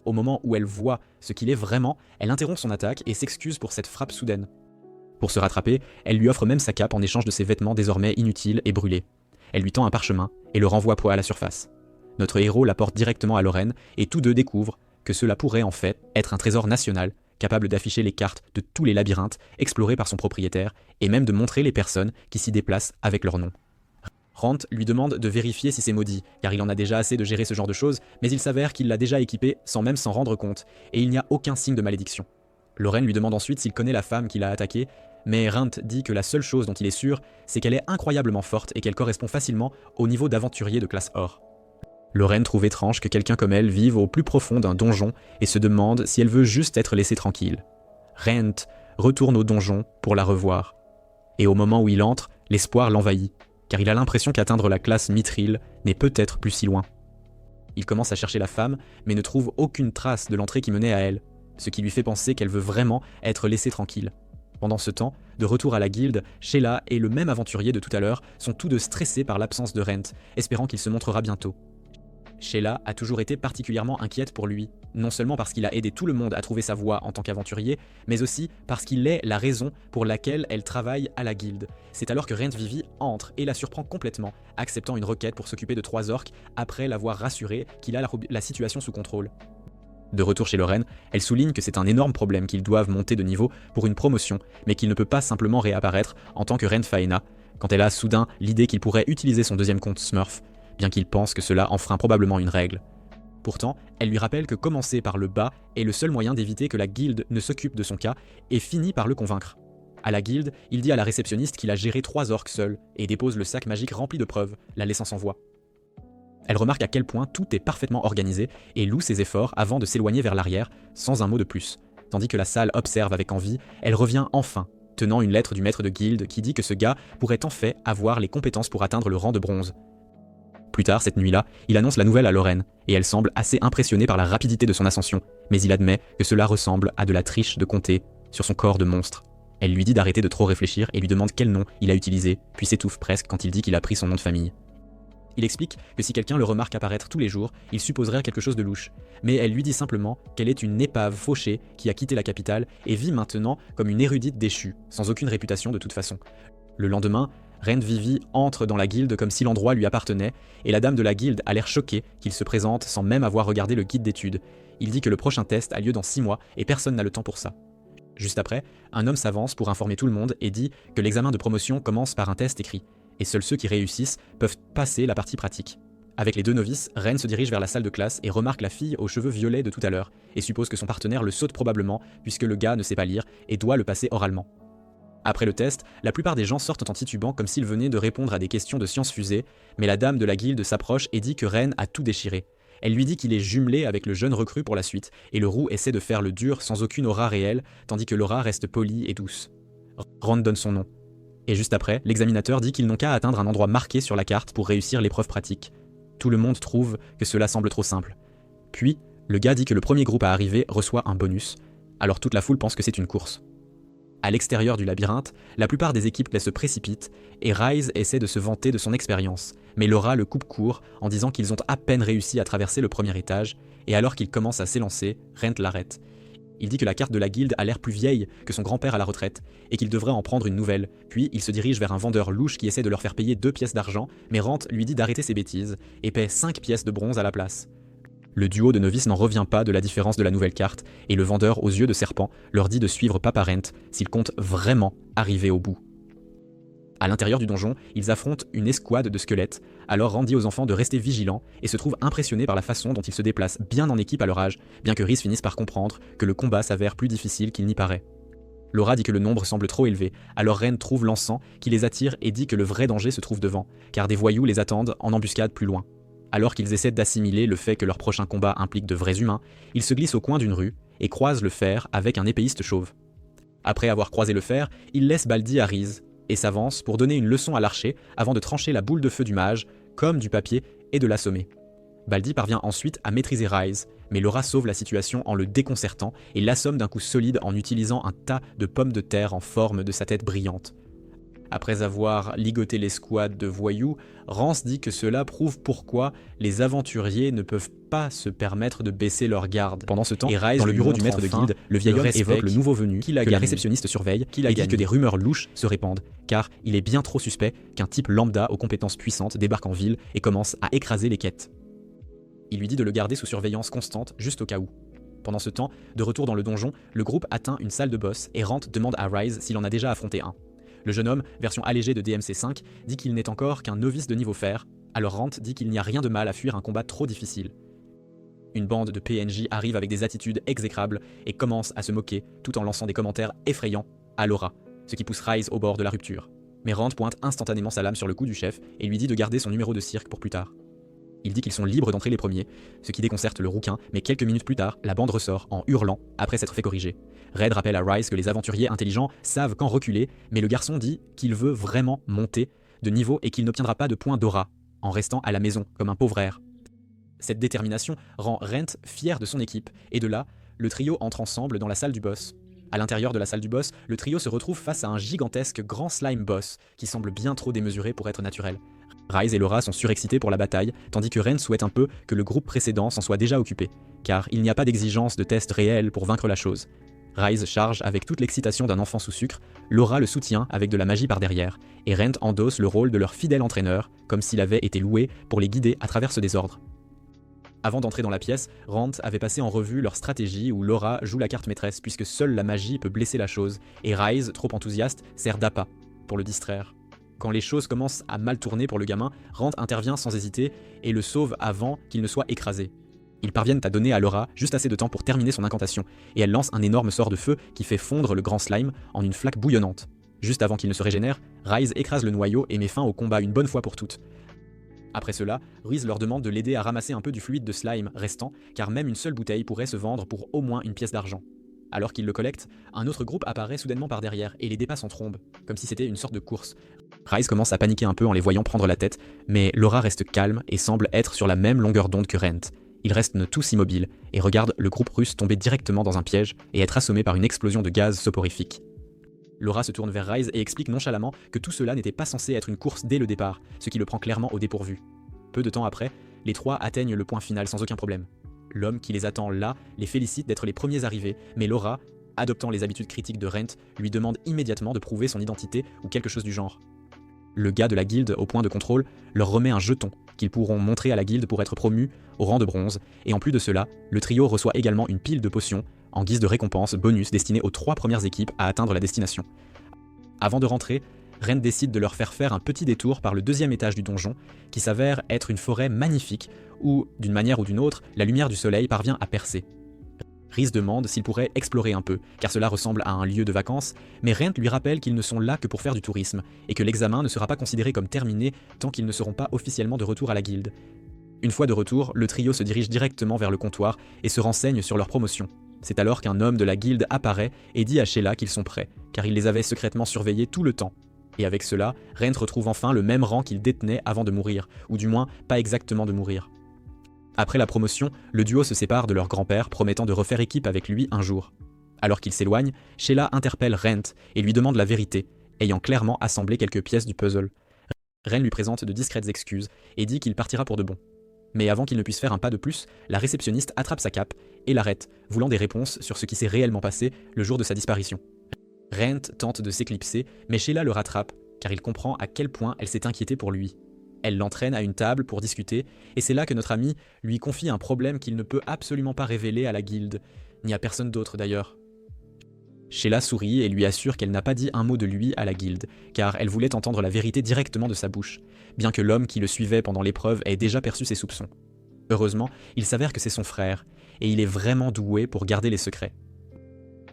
A: Au moment où elle voit ce qu'il est vraiment, elle interrompt son attaque et s'excuse pour cette frappe soudaine. Pour se rattraper, elle lui offre même sa cape en échange de ses vêtements désormais inutiles et brûlés. Elle lui tend un parchemin et le renvoie à la surface. Notre héros la porte directement à Lorraine et tous deux découvrent que cela pourrait en fait être un trésor national capable d'afficher les cartes de tous les labyrinthes explorés par son propriétaire et même de montrer les personnes qui s'y déplacent avec leur nom. Rant lui demande de vérifier si c'est maudit, car il en a déjà assez de gérer ce genre de choses, mais il s'avère qu'il l'a déjà équipé sans même s'en rendre compte, et il n'y a aucun signe de malédiction. Loren lui demande ensuite s'il connaît la femme qui l'a attaqué, mais Rent dit que la seule chose dont il est sûr, c'est qu'elle est incroyablement forte et qu'elle correspond facilement au niveau d'aventurier de classe or. Loren trouve étrange que quelqu'un comme elle vive au plus profond d'un donjon et se demande si elle veut juste être laissée tranquille. Rent retourne au donjon pour la revoir. Et au moment où il entre, l'espoir l'envahit, car il a l'impression qu'atteindre la classe Mithril n'est peut-être plus si loin. Il commence à chercher la femme, mais ne trouve aucune trace de l'entrée qui menait à elle, ce qui lui fait penser qu'elle veut vraiment être laissée tranquille. Pendant ce temps, de retour à la guilde, Sheila et le même aventurier de tout à l'heure sont tous deux stressés par l'absence de Rent, espérant qu'il se montrera bientôt. Sheila a toujours été particulièrement inquiète pour lui, non seulement parce qu'il a aidé tout le monde à trouver sa voie en tant qu'aventurier, mais aussi parce qu'il est la raison pour laquelle elle travaille à la guilde. C'est alors que Rent Vivi entre et la surprend complètement, acceptant une requête pour s'occuper de 3 orques après l'avoir rassuré qu'il a la situation sous contrôle. De retour chez Loren, elle souligne que c'est un énorme problème qu'ils doivent monter de niveau pour une promotion, mais qu'il ne peut pas simplement réapparaître en tant que Rent Faena, quand elle a soudain l'idée qu'il pourrait utiliser son deuxième compte Smurf, bien qu'il pense que cela enfreint probablement une règle. Pourtant, elle lui rappelle que commencer par le bas est le seul moyen d'éviter que la guilde ne s'occupe de son cas et finit par le convaincre. À la guilde, il dit à la réceptionniste qu'il a géré 3 orques seul et dépose le sac magique rempli de preuves, la laissant sans voix. Elle remarque à quel point tout est parfaitement organisé et loue ses efforts avant de s'éloigner vers l'arrière, sans un mot de plus. Tandis que la salle observe avec envie, elle revient enfin, tenant une lettre du maître de guilde qui dit que ce gars pourrait en fait avoir les compétences pour atteindre le rang de bronze. Plus tard, cette nuit-là, il annonce la nouvelle à Loren, et elle semble assez impressionnée par la rapidité de son ascension, mais il admet que cela ressemble à de la triche de compter sur son corps de monstre. Elle lui dit d'arrêter de trop réfléchir et lui demande quel nom il a utilisé, puis s'étouffe presque quand il dit qu'il a pris son nom de famille. Il explique que si quelqu'un le remarque apparaître tous les jours, il supposerait quelque chose de louche, mais elle lui dit simplement qu'elle est une épave fauchée qui a quitté la capitale et vit maintenant comme une érudite déchue, sans aucune réputation de toute façon. Le lendemain, Rent Vivi entre dans la guilde comme si l'endroit lui appartenait, et la dame de la guilde a l'air choquée qu'il se présente sans même avoir regardé le guide d'études. Il dit que le prochain test a lieu dans 6 mois et personne n'a le temps pour ça. Juste après, un homme s'avance pour informer tout le monde et dit que l'examen de promotion commence par un test écrit, et seuls ceux qui réussissent peuvent passer la partie pratique. Avec les 2 novices, Ren se dirige vers la salle de classe et remarque la fille aux cheveux violets de tout à l'heure, et suppose que son partenaire le saute probablement puisque le gars ne sait pas lire et doit le passer oralement. Après le test, la plupart des gens sortent en titubant comme s'ils venaient de répondre à des questions de science fusée, mais la dame de la guilde s'approche et dit que Ren a tout déchiré. Elle lui dit qu'il est jumelé avec le jeune recrue pour la suite, et le roux essaie de faire le dur sans aucune aura réelle, tandis que Laura reste polie et douce. Ron donne son nom. Et juste après, l'examinateur dit qu'ils n'ont qu'à atteindre un endroit marqué sur la carte pour réussir l'épreuve pratique. Tout le monde trouve que cela semble trop simple. Puis, le gars dit que le premier groupe à arriver reçoit un bonus, alors toute la foule pense que c'est une course. À l'extérieur du labyrinthe, la plupart des équipes se précipitent et Rise essaie de se vanter de son expérience, mais Laura le coupe court en disant qu'ils ont à peine réussi à traverser le premier étage, et alors qu'il commence à s'élancer, Rent l'arrête. Il dit que la carte de la guilde a l'air plus vieille que son grand-père à la retraite, et qu'il devrait en prendre une nouvelle, puis il se dirige vers un vendeur louche qui essaie de leur faire payer 2 pièces d'argent, mais Rent lui dit d'arrêter ses bêtises, et paie 5 pièces de bronze à la place. Le duo de novices n'en revient pas de la différence de la nouvelle carte, et le vendeur aux yeux de serpent leur dit de suivre Papa Rent s'ils comptent vraiment arriver au bout. À l'intérieur du donjon, ils affrontent une escouade de squelettes, alors Rand dit aux enfants de rester vigilants et se trouve impressionné par la façon dont ils se déplacent bien en équipe à leur âge, bien que Rhys finisse par comprendre que le combat s'avère plus difficile qu'il n'y paraît. Laura dit que le nombre semble trop élevé, alors Ren trouve l'encens qui les attire et dit que le vrai danger se trouve devant, car des voyous les attendent en embuscade plus loin. Alors qu'ils essaient d'assimiler le fait que leur prochain combat implique de vrais humains, ils se glissent au coin d'une rue et croisent le fer avec un épéiste chauve. Après avoir croisé le fer, ils laissent Baldi à Rhys et s'avancent pour donner une leçon à l'archer avant de trancher la boule de feu du mage, comme du papier, et de l'assommer. Baldi parvient ensuite à maîtriser Rise, mais Laura sauve la situation en le déconcertant et l'assomme d'un coup solide en utilisant un tas de pommes de terre en forme de sa tête brillante. Après avoir ligoté l'escouade de voyous, Rance dit que cela prouve pourquoi les aventuriers ne peuvent pas se permettre de baisser leur garde. Pendant ce temps, et Rise, dans le bureau du maître de guilde, le vieil homme évoque le nouveau venu que la réceptionniste surveille et dit que des rumeurs louches se répandent, car il est bien trop suspect qu'un type lambda aux compétences puissantes débarque en ville et commence à écraser les quêtes. Il lui dit de le garder sous surveillance constante, juste au cas où. Pendant ce temps, de retour dans le donjon, le groupe atteint une salle de boss et Rant demande à Rise s'il en a déjà affronté un. Le jeune homme, version allégée de DMC5, dit qu'il n'est encore qu'un novice de niveau fer, alors Rant dit qu'il n'y a rien de mal à fuir un combat trop difficile. Une bande de PNJ arrive avec des attitudes exécrables et commence à se moquer tout en lançant des commentaires effrayants à Laura, ce qui pousse Rise au bord de la rupture. Mais Rand pointe instantanément sa lame sur le cou du chef et lui dit de garder son numéro de cirque pour plus tard. Il dit qu'ils sont libres d'entrer les premiers, ce qui déconcerte le rouquin, mais quelques minutes plus tard, la bande ressort en hurlant après s'être fait corriger. Red rappelle à Rise que les aventuriers intelligents savent quand reculer, mais le garçon dit qu'il veut vraiment monter de niveau et qu'il n'obtiendra pas de points d'aura, en restant à la maison comme un pauvre air. Cette détermination rend Rent fier de son équipe, et de là, le trio entre ensemble dans la salle du boss. À l'intérieur de la salle du boss, le trio se retrouve face à un gigantesque grand slime boss qui semble bien trop démesuré pour être naturel. Rise et Laura sont surexcités pour la bataille, tandis que Ren souhaite un peu que le groupe précédent s'en soit déjà occupé, car il n'y a pas d'exigence de test réel pour vaincre la chose. Rise charge avec toute l'excitation d'un enfant sous sucre, Laura le soutient avec de la magie par derrière, et Rent endosse le rôle de leur fidèle entraîneur, comme s'il avait été loué pour les guider à travers ce désordre. Avant d'entrer dans la pièce, Rand avait passé en revue leur stratégie où Laura joue la carte maîtresse puisque seule la magie peut blesser la chose, et Rise, trop enthousiaste, sert d'appât pour le distraire. Quand les choses commencent à mal tourner pour le gamin, Rand intervient sans hésiter et le sauve avant qu'il ne soit écrasé. Ils parviennent à donner à Laura juste assez de temps pour terminer son incantation, et elle lance un énorme sort de feu qui fait fondre le grand slime en une flaque bouillonnante. Juste avant qu'il ne se régénère, Rise écrase le noyau et met fin au combat une bonne fois pour toutes. Après cela, Ruiz leur demande de l'aider à ramasser un peu du fluide de slime restant, car même une seule bouteille pourrait se vendre pour au moins une pièce d'argent. Alors qu'ils le collectent, un autre groupe apparaît soudainement par derrière et les dépasse en trombe, comme si c'était une sorte de course. Rise commence à paniquer un peu en les voyant prendre la tête, mais Laura reste calme et semble être sur la même longueur d'onde que Rent. Ils restent tous immobiles et regardent le groupe russe tomber directement dans un piège et être assommé par une explosion de gaz soporifique. Laura se tourne vers Rise et explique nonchalamment que tout cela n'était pas censé être une course dès le départ, ce qui le prend clairement au dépourvu. Peu de temps après, les trois atteignent le point final sans aucun problème. L'homme qui les attend là les félicite d'être les premiers arrivés, mais Laura, adoptant les habitudes critiques de Rent, lui demande immédiatement de prouver son identité ou quelque chose du genre. Le gars de la guilde au point de contrôle leur remet un jeton qu'ils pourront montrer à la guilde pour être promus au rang de bronze, et en plus de cela, le trio reçoit également une pile de potions en guise de récompense bonus destinée aux 3 premières équipes à atteindre la destination. Avant de rentrer, Ren décide de leur faire un petit détour par le 2e étage du donjon, qui s'avère être une forêt magnifique où, d'une manière ou d'une autre, la lumière du soleil parvient à percer. Rhys demande s'il pourrait explorer un peu, car cela ressemble à un lieu de vacances, mais Rent lui rappelle qu'ils ne sont là que pour faire du tourisme, et que l'examen ne sera pas considéré comme terminé tant qu'ils ne seront pas officiellement de retour à la guilde. Une fois de retour, le trio se dirige directement vers le comptoir et se renseigne sur leur promotion. C'est alors qu'un homme de la guilde apparaît et dit à Sheila qu'ils sont prêts, car il les avait secrètement surveillés tout le temps. Et avec cela, Rent retrouve enfin le même rang qu'il détenait avant de mourir, ou du moins pas exactement de mourir. Après la promotion, le duo se sépare de leur grand-père, promettant de refaire équipe avec lui un jour. Alors qu'il s'éloigne, Sheila interpelle Rent et lui demande la vérité, ayant clairement assemblé quelques pièces du puzzle. Ren lui présente de discrètes excuses et dit qu'il partira pour de bon. Mais avant qu'il ne puisse faire un pas de plus, la réceptionniste attrape sa cape et l'arrête, voulant des réponses sur ce qui s'est réellement passé le jour de sa disparition. Rent tente de s'éclipser, mais Sheila le rattrape, car il comprend à quel point elle s'est inquiétée pour lui. Elle l'entraîne à une table pour discuter, et c'est là que notre ami lui confie un problème qu'il ne peut absolument pas révéler à la guilde, ni à personne d'autre d'ailleurs. Sheila sourit et lui assure qu'elle n'a pas dit un mot de lui à la guilde, car elle voulait entendre la vérité directement de sa bouche, bien que l'homme qui le suivait pendant l'épreuve ait déjà perçu ses soupçons. Heureusement, il s'avère que c'est son frère, et il est vraiment doué pour garder les secrets.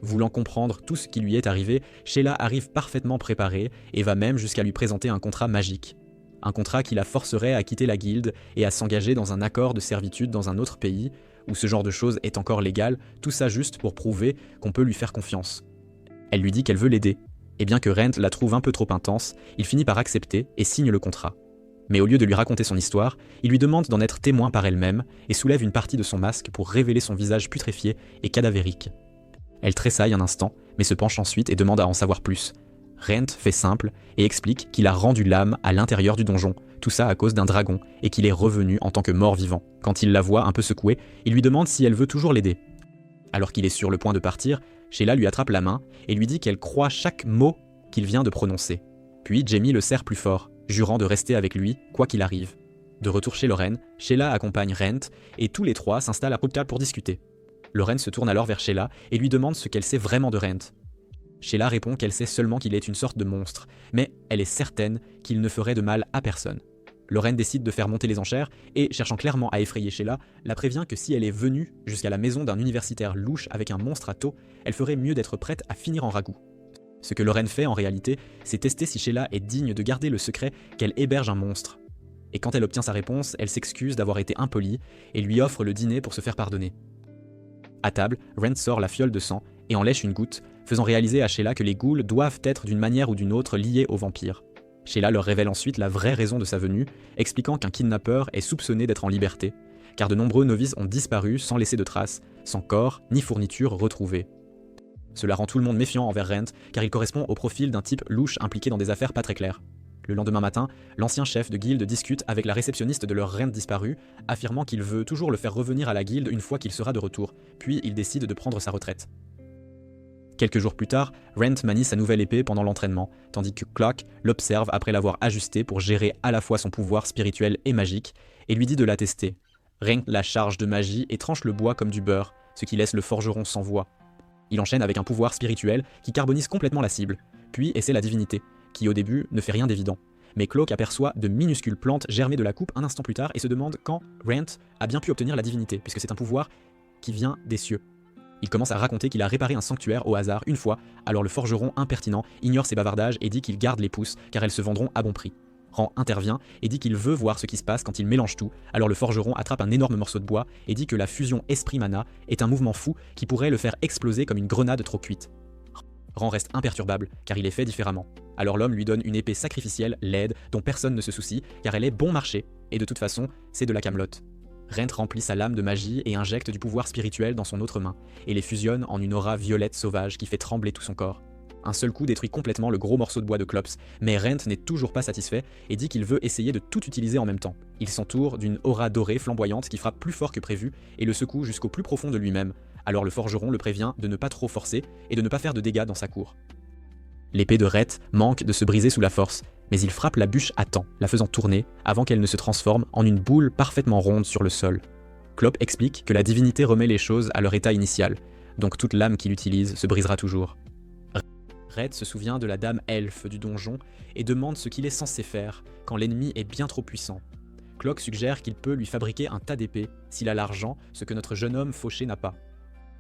A: Voulant comprendre tout ce qui lui est arrivé, Sheila arrive parfaitement préparée et va même jusqu'à lui présenter un contrat magique. Un contrat qui la forcerait à quitter la guilde et à s'engager dans un accord de servitude dans un autre pays, où ce genre de choses est encore légal, tout ça juste pour prouver qu'on peut lui faire confiance. Elle lui dit qu'elle veut l'aider, et bien que Rent la trouve un peu trop intense, il finit par accepter et signe le contrat. Mais au lieu de lui raconter son histoire, il lui demande d'en être témoin par elle-même et soulève une partie de son masque pour révéler son visage putréfié et cadavérique. Elle tressaille un instant, mais se penche ensuite et demande à en savoir plus. Rent fait simple et explique qu'il a rendu l'âme à l'intérieur du donjon, tout ça à cause d'un dragon, et qu'il est revenu en tant que mort-vivant. Quand il la voit un peu secouée, il lui demande si elle veut toujours l'aider. Alors qu'il est sur le point de partir, Sheila lui attrape la main et lui dit qu'elle croit chaque mot qu'il vient de prononcer. Puis Jamie le serre plus fort, jurant de rester avec lui, quoi qu'il arrive. De retour chez Lorraine, Sheila accompagne Rent et tous les trois s'installent à table pour discuter. Lorraine se tourne alors vers Sheila et lui demande ce qu'elle sait vraiment de Rent. Sheila répond qu'elle sait seulement qu'il est une sorte de monstre, mais elle est certaine qu'il ne ferait de mal à personne. Lorraine décide de faire monter les enchères et, cherchant clairement à effrayer Sheila, la prévient que si elle est venue jusqu'à la maison d'un universitaire louche avec un monstre à taux, elle ferait mieux d'être prête à finir en ragoût. Ce que Lorraine fait en réalité, c'est tester si Sheila est digne de garder le secret qu'elle héberge un monstre. Et quand elle obtient sa réponse, elle s'excuse d'avoir été impolie et lui offre le dîner pour se faire pardonner. À table, Rand sort la fiole de sang et en lèche une goutte, faisant réaliser à Sheila que les ghouls doivent être d'une manière ou d'une autre liés aux vampires. Sheila leur révèle ensuite la vraie raison de sa venue, expliquant qu'un kidnappeur est soupçonné d'être en liberté, car de nombreux novices ont disparu sans laisser de traces, sans corps ni fourniture retrouvées. Cela rend tout le monde méfiant envers Rand, car il correspond au profil d'un type louche impliqué dans des affaires pas très claires. Le lendemain matin, l'ancien chef de guilde discute avec la réceptionniste de leur reine disparue, affirmant qu'il veut toujours le faire revenir à la guilde une fois qu'il sera de retour, puis il décide de prendre sa retraite. Quelques jours plus tard, Rand manie sa nouvelle épée pendant l'entraînement, tandis que Clock l'observe après l'avoir ajustée pour gérer à la fois son pouvoir spirituel et magique, et lui dit de la tester. Rand la charge de magie et tranche le bois comme du beurre, ce qui laisse le forgeron sans voix. Il enchaîne avec un pouvoir spirituel qui carbonise complètement la cible, puis essaie la divinité, qui au début ne fait rien d'évident. Mais Cloak aperçoit de minuscules plantes germer de la coupe un instant plus tard et se demande quand Rand a bien pu obtenir la divinité, puisque c'est un pouvoir qui vient des cieux. Il commence à raconter qu'il a réparé un sanctuaire au hasard une fois, alors le forgeron impertinent ignore ses bavardages et dit qu'il garde les pousses car elles se vendront à bon prix. Rand intervient et dit qu'il veut voir ce qui se passe quand il mélange tout, alors le forgeron attrape un énorme morceau de bois et dit que la fusion esprit-mana est un mouvement fou qui pourrait le faire exploser comme une grenade trop cuite. Rand reste imperturbable car il est fait différemment. Alors l'homme lui donne une épée sacrificielle, laide, dont personne ne se soucie car elle est bon marché, et de toute façon, c'est de la camelote. Rand remplit sa lame de magie et injecte du pouvoir spirituel dans son autre main, et les fusionne en une aura violette sauvage qui fait trembler tout son corps. Un seul coup détruit complètement le gros morceau de bois de Clops, mais Rand n'est toujours pas satisfait et dit qu'il veut essayer de tout utiliser en même temps. Il s'entoure d'une aura dorée flamboyante qui frappe plus fort que prévu et le secoue jusqu'au plus profond de lui-même, alors le forgeron le prévient de ne pas trop forcer et de ne pas faire de dégâts dans sa cour. L'épée de Rhett manque de se briser sous la force, mais il frappe la bûche à temps, la faisant tourner avant qu'elle ne se transforme en une boule parfaitement ronde sur le sol. Clop explique que la divinité remet les choses à leur état initial, donc toute lame qu'il utilise se brisera toujours. Rhett se souvient de la dame elfe du donjon et demande ce qu'il est censé faire quand l'ennemi est bien trop puissant. Clock suggère qu'il peut lui fabriquer un tas d'épées s'il a l'argent, ce que notre jeune homme fauché n'a pas.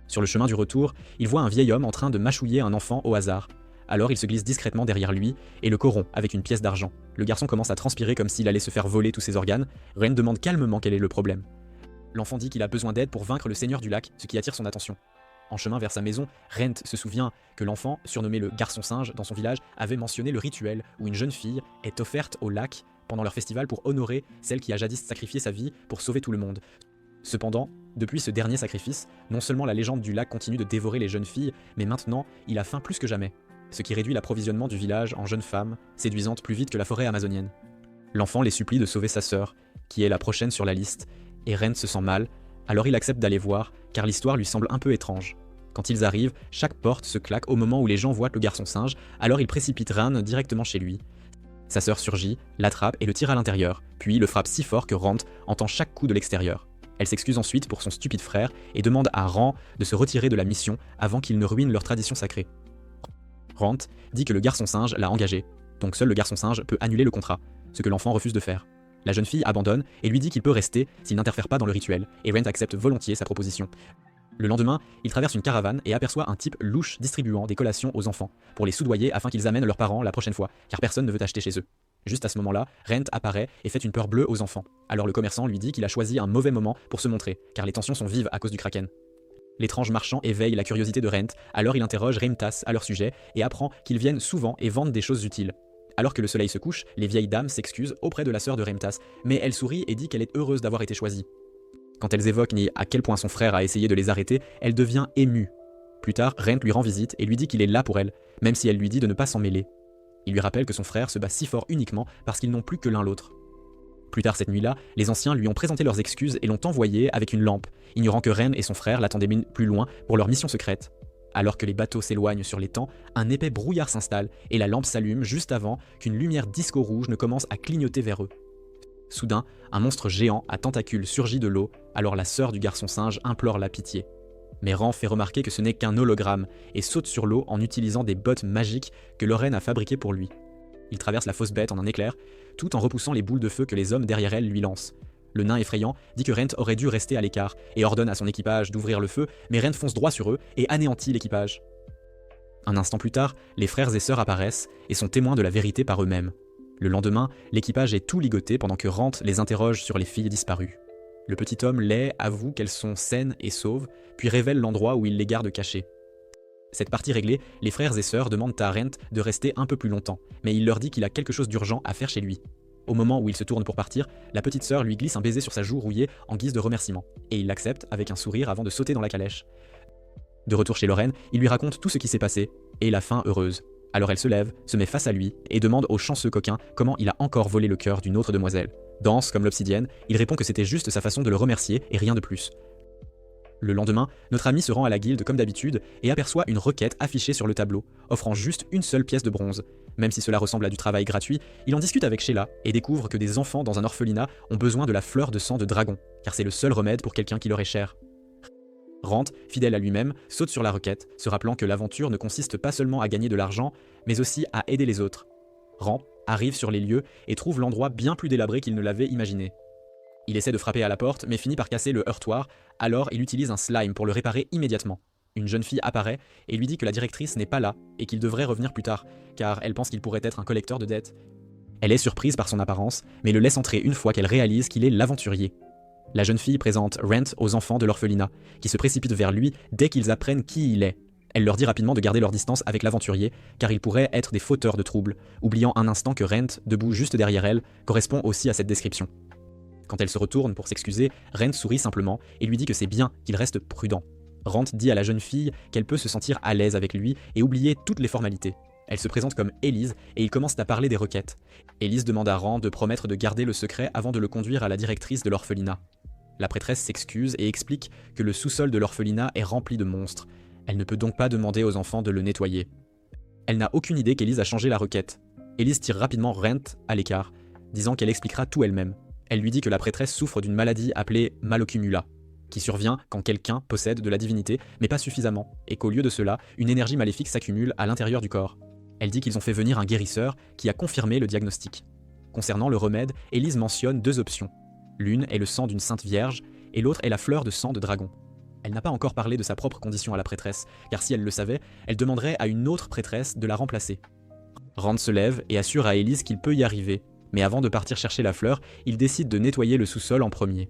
A: Sur le chemin du retour, il voit un vieil homme en train de mâchouiller un enfant au hasard. Alors il se glisse discrètement derrière lui et le corrompt avec une pièce d'argent. Le garçon commence à transpirer comme s'il allait se faire voler tous ses organes. Ren demande calmement quel est le problème. L'enfant dit qu'il a besoin d'aide pour vaincre le seigneur du lac, ce qui attire son attention. En chemin vers sa maison, Rent se souvient que l'enfant, surnommé le garçon singe dans son village, avait mentionné le rituel où une jeune fille est offerte au lac pendant leur festival pour honorer celle qui a jadis sacrifié sa vie pour sauver tout le monde. Cependant, depuis ce dernier sacrifice, non seulement la légende du lac continue de dévorer les jeunes filles, mais maintenant, il a faim plus que jamais, ce qui réduit l'approvisionnement du village en jeunes femmes, séduisantes plus vite que la forêt amazonienne. L'enfant les supplie de sauver sa sœur, qui est la prochaine sur la liste, et Rent se sent mal, alors il accepte d'aller voir, car l'histoire lui semble un peu étrange. Quand ils arrivent, chaque porte se claque au moment où les gens voient le garçon singe, alors il précipite Ran directement chez lui. Sa sœur surgit, l'attrape et le tire à l'intérieur, puis le frappe si fort que Rand entend chaque coup de l'extérieur. Elle s'excuse ensuite pour son stupide frère et demande à Rand de se retirer de la mission avant qu'il ne ruine leur tradition sacrée. Rand dit que le garçon singe l'a engagé, donc seul le garçon singe peut annuler le contrat, ce que l'enfant refuse de faire. La jeune fille abandonne et lui dit qu'il peut rester s'il n'interfère pas dans le rituel, et Rand accepte volontiers sa proposition. Le lendemain, il traverse une caravane et aperçoit un type louche distribuant des collations aux enfants, pour les soudoyer afin qu'ils amènent leurs parents la prochaine fois, car personne ne veut acheter chez eux. Juste à ce moment-là, Rent apparaît et fait une peur bleue aux enfants. Alors le commerçant lui dit qu'il a choisi un mauvais moment pour se montrer, car les tensions sont vives à cause du kraken. L'étrange marchand éveille la curiosité de Rent, alors il interroge Reimtas à leur sujet et apprend qu'ils viennent souvent et vendent des choses utiles. Alors que le soleil se couche, les vieilles dames s'excusent auprès de la sœur de Reimtas, mais elle sourit et dit qu'elle est heureuse d'avoir été choisie. Quand elles évoquent à quel point son frère a essayé de les arrêter, elle devient émue. Plus tard, Rent lui rend visite et lui dit qu'il est là pour elle, même si elle lui dit de ne pas s'en mêler. Il lui rappelle que son frère se bat si fort uniquement parce qu'ils n'ont plus que l'un l'autre. Plus tard cette nuit-là, les anciens lui ont présenté leurs excuses et l'ont envoyé avec une lampe, ignorant que Ren et son frère l'attendaient plus loin pour leur mission secrète. Alors que les bateaux s'éloignent sur l'étang, un épais brouillard s'installe et la lampe s'allume juste avant qu'une lumière disco rouge ne commence à clignoter vers eux. Soudain, un monstre géant à tentacules surgit de l'eau, alors la sœur du garçon singe implore la pitié. Mais Ran fait remarquer que ce n'est qu'un hologramme et saute sur l'eau en utilisant des bottes magiques que Lorraine a fabriquées pour lui. Il traverse la fausse bête en un éclair, tout en repoussant les boules de feu que les hommes derrière elle lui lancent. Le nain effrayant dit que Rent aurait dû rester à l'écart et ordonne à son équipage d'ouvrir le feu, mais Rent fonce droit sur eux et anéantit l'équipage. Un instant plus tard, les frères et sœurs apparaissent et sont témoins de la vérité par eux-mêmes. Le lendemain, l'équipage est tout ligoté pendant que Rent les interroge sur les filles disparues. Le petit homme laid avoue qu'elles sont saines et sauves, puis révèle l'endroit où il les garde cachées. Cette partie réglée, les frères et sœurs demandent à Rent de rester un peu plus longtemps, mais il leur dit qu'il a quelque chose d'urgent à faire chez lui. Au moment où il se tourne pour partir, la petite sœur lui glisse un baiser sur sa joue rouillée en guise de remerciement, et il l'accepte avec un sourire avant de sauter dans la calèche. De retour chez Lorraine, il lui raconte tout ce qui s'est passé, et la fin heureuse. Alors elle se lève, se met face à lui, et demande au chanceux coquin comment il a encore volé le cœur d'une autre demoiselle. Dense comme l'obsidienne, il répond que c'était juste sa façon de le remercier et rien de plus. Le lendemain, notre ami se rend à la guilde comme d'habitude et aperçoit une requête affichée sur le tableau, offrant juste une seule pièce de bronze. Même si cela ressemble à du travail gratuit, il en discute avec Sheila et découvre que des enfants dans un orphelinat ont besoin de la fleur de sang de dragon, car c'est le seul remède pour quelqu'un qui leur est cher. Rent, fidèle à lui-même, saute sur la requête, se rappelant que l'aventure ne consiste pas seulement à gagner de l'argent, mais aussi à aider les autres. Rent arrive sur les lieux et trouve l'endroit bien plus délabré qu'il ne l'avait imaginé. Il essaie de frapper à la porte, mais finit par casser le heurtoir, alors il utilise un slime pour le réparer immédiatement. Une jeune fille apparaît et lui dit que la directrice n'est pas là et qu'il devrait revenir plus tard, car elle pense qu'il pourrait être un collecteur de dettes. Elle est surprise par son apparence, mais le laisse entrer une fois qu'elle réalise qu'il est l'aventurier. La jeune fille présente Rent aux enfants de l'orphelinat, qui se précipitent vers lui dès qu'ils apprennent qui il est. Elle leur dit rapidement de garder leur distance avec l'aventurier, car ils pourraient être des fauteurs de troubles, oubliant un instant que Rent, debout juste derrière elle, correspond aussi à cette description. Quand elle se retourne pour s'excuser, Rent sourit simplement et lui dit que c'est bien qu'il reste prudent. Rent dit à la jeune fille qu'elle peut se sentir à l'aise avec lui et oublier toutes les formalités. Elle se présente comme Élise et ils commencent à parler des requêtes. Élise demande à Rent de promettre de garder le secret avant de le conduire à la directrice de l'orphelinat. La prêtresse s'excuse et explique que le sous-sol de l'orphelinat est rempli de monstres. Elle ne peut donc pas demander aux enfants de le nettoyer. Elle n'a aucune idée qu'Élise a changé la requête. Élise tire rapidement Rent à l'écart, disant qu'elle expliquera tout elle-même. Elle lui dit que la prêtresse souffre d'une maladie appelée malocumula, qui survient quand quelqu'un possède de la divinité, mais pas suffisamment, et qu'au lieu de cela, une énergie maléfique s'accumule à l'intérieur du corps. Elle dit qu'ils ont fait venir un guérisseur qui a confirmé le diagnostic. Concernant le remède, Élise mentionne deux options. L'une est le sang d'une sainte vierge, et l'autre est la fleur de sang de dragon. Elle n'a pas encore parlé de sa propre condition à la prêtresse, car si elle le savait, elle demanderait à une autre prêtresse de la remplacer. Rand se lève et assure à Élise qu'il peut y arriver, mais avant de partir chercher la fleur, il décide de nettoyer le sous-sol en premier.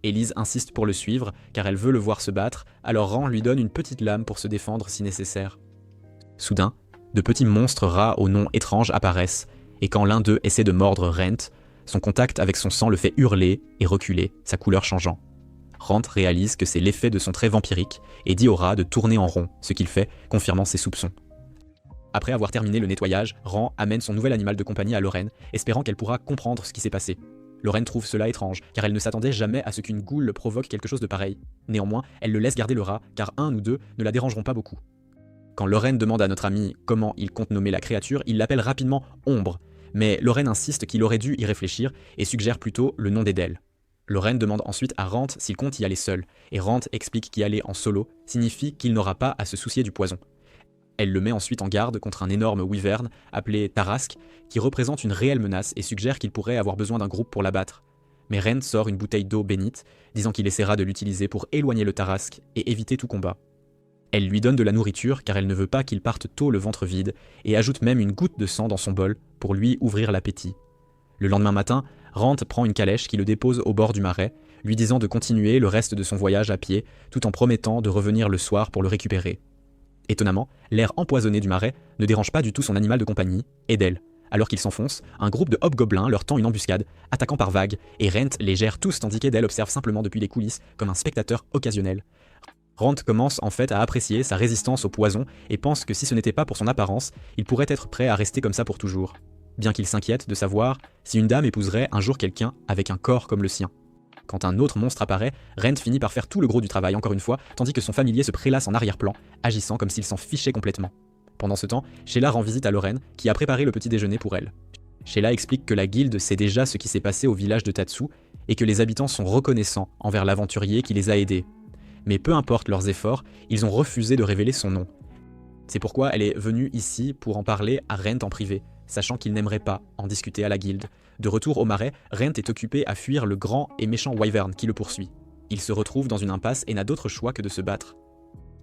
A: Élise insiste pour le suivre, car elle veut le voir se battre, alors Rand lui donne une petite lame pour se défendre si nécessaire. Soudain, de petits monstres rats au nom étrange apparaissent, et quand l'un d'eux essaie de mordre Rent, son contact avec son sang le fait hurler et reculer, sa couleur changeant. Rand réalise que c'est l'effet de son trait vampirique et dit au rat de tourner en rond, ce qu'il fait, confirmant ses soupçons. Après avoir terminé le nettoyage, Rand amène son nouvel animal de compagnie à Lorraine, espérant qu'elle pourra comprendre ce qui s'est passé. Lorraine trouve cela étrange, car elle ne s'attendait jamais à ce qu'une goule provoque quelque chose de pareil. Néanmoins, elle le laisse garder le rat, car un ou deux ne la dérangeront pas beaucoup. Quand Lorraine demande à notre ami comment il compte nommer la créature, il l'appelle rapidement Ombre, mais Lorraine insiste qu'il aurait dû y réfléchir et suggère plutôt le nom d'Edel. Lorraine demande ensuite à Rand s'il compte y aller seul, et Rand explique qu'y aller en solo signifie qu'il n'aura pas à se soucier du poison. Elle le met ensuite en garde contre un énorme wyvern appelé Tarrasque, qui représente une réelle menace et suggère qu'il pourrait avoir besoin d'un groupe pour l'abattre. Mais Rand sort une bouteille d'eau bénite, disant qu'il essaiera de l'utiliser pour éloigner le Tarrasque et éviter tout combat. Elle lui donne de la nourriture car elle ne veut pas qu'il parte tôt le ventre vide, et ajoute même une goutte de sang dans son bol pour lui ouvrir l'appétit. Le lendemain matin, Rand prend une calèche qui le dépose au bord du marais, lui disant de continuer le reste de son voyage à pied, tout en promettant de revenir le soir pour le récupérer. Étonnamment, l'air empoisonné du marais ne dérange pas du tout son animal de compagnie, Edel. Alors qu'ils s'enfoncent, un groupe de hobgoblins leur tend une embuscade, attaquant par vagues, et Rand les gère tous tandis qu'Edel observe simplement depuis les coulisses comme un spectateur occasionnel. Rand commence en fait à apprécier sa résistance au poison et pense que si ce n'était pas pour son apparence, il pourrait être prêt à rester comme ça pour toujours. Bien qu'il s'inquiète de savoir si une dame épouserait un jour quelqu'un avec un corps comme le sien. Quand un autre monstre apparaît, Rand finit par faire tout le gros du travail encore une fois, tandis que son familier se prélasse en arrière-plan, agissant comme s'il s'en fichait complètement. Pendant ce temps, Sheila rend visite à Lorraine, qui a préparé le petit déjeuner pour elle. Sheila explique que la guilde sait déjà ce qui s'est passé au village de Tatsu, et que les habitants sont reconnaissants envers l'aventurier qui les a aidés. Mais peu importe leurs efforts, ils ont refusé de révéler son nom. C'est pourquoi elle est venue ici pour en parler à Rand en privé, sachant qu'il n'aimerait pas en discuter à la guilde. De retour au marais, Rent est occupé à fuir le grand et méchant Wyvern qui le poursuit. Il se retrouve dans une impasse et n'a d'autre choix que de se battre.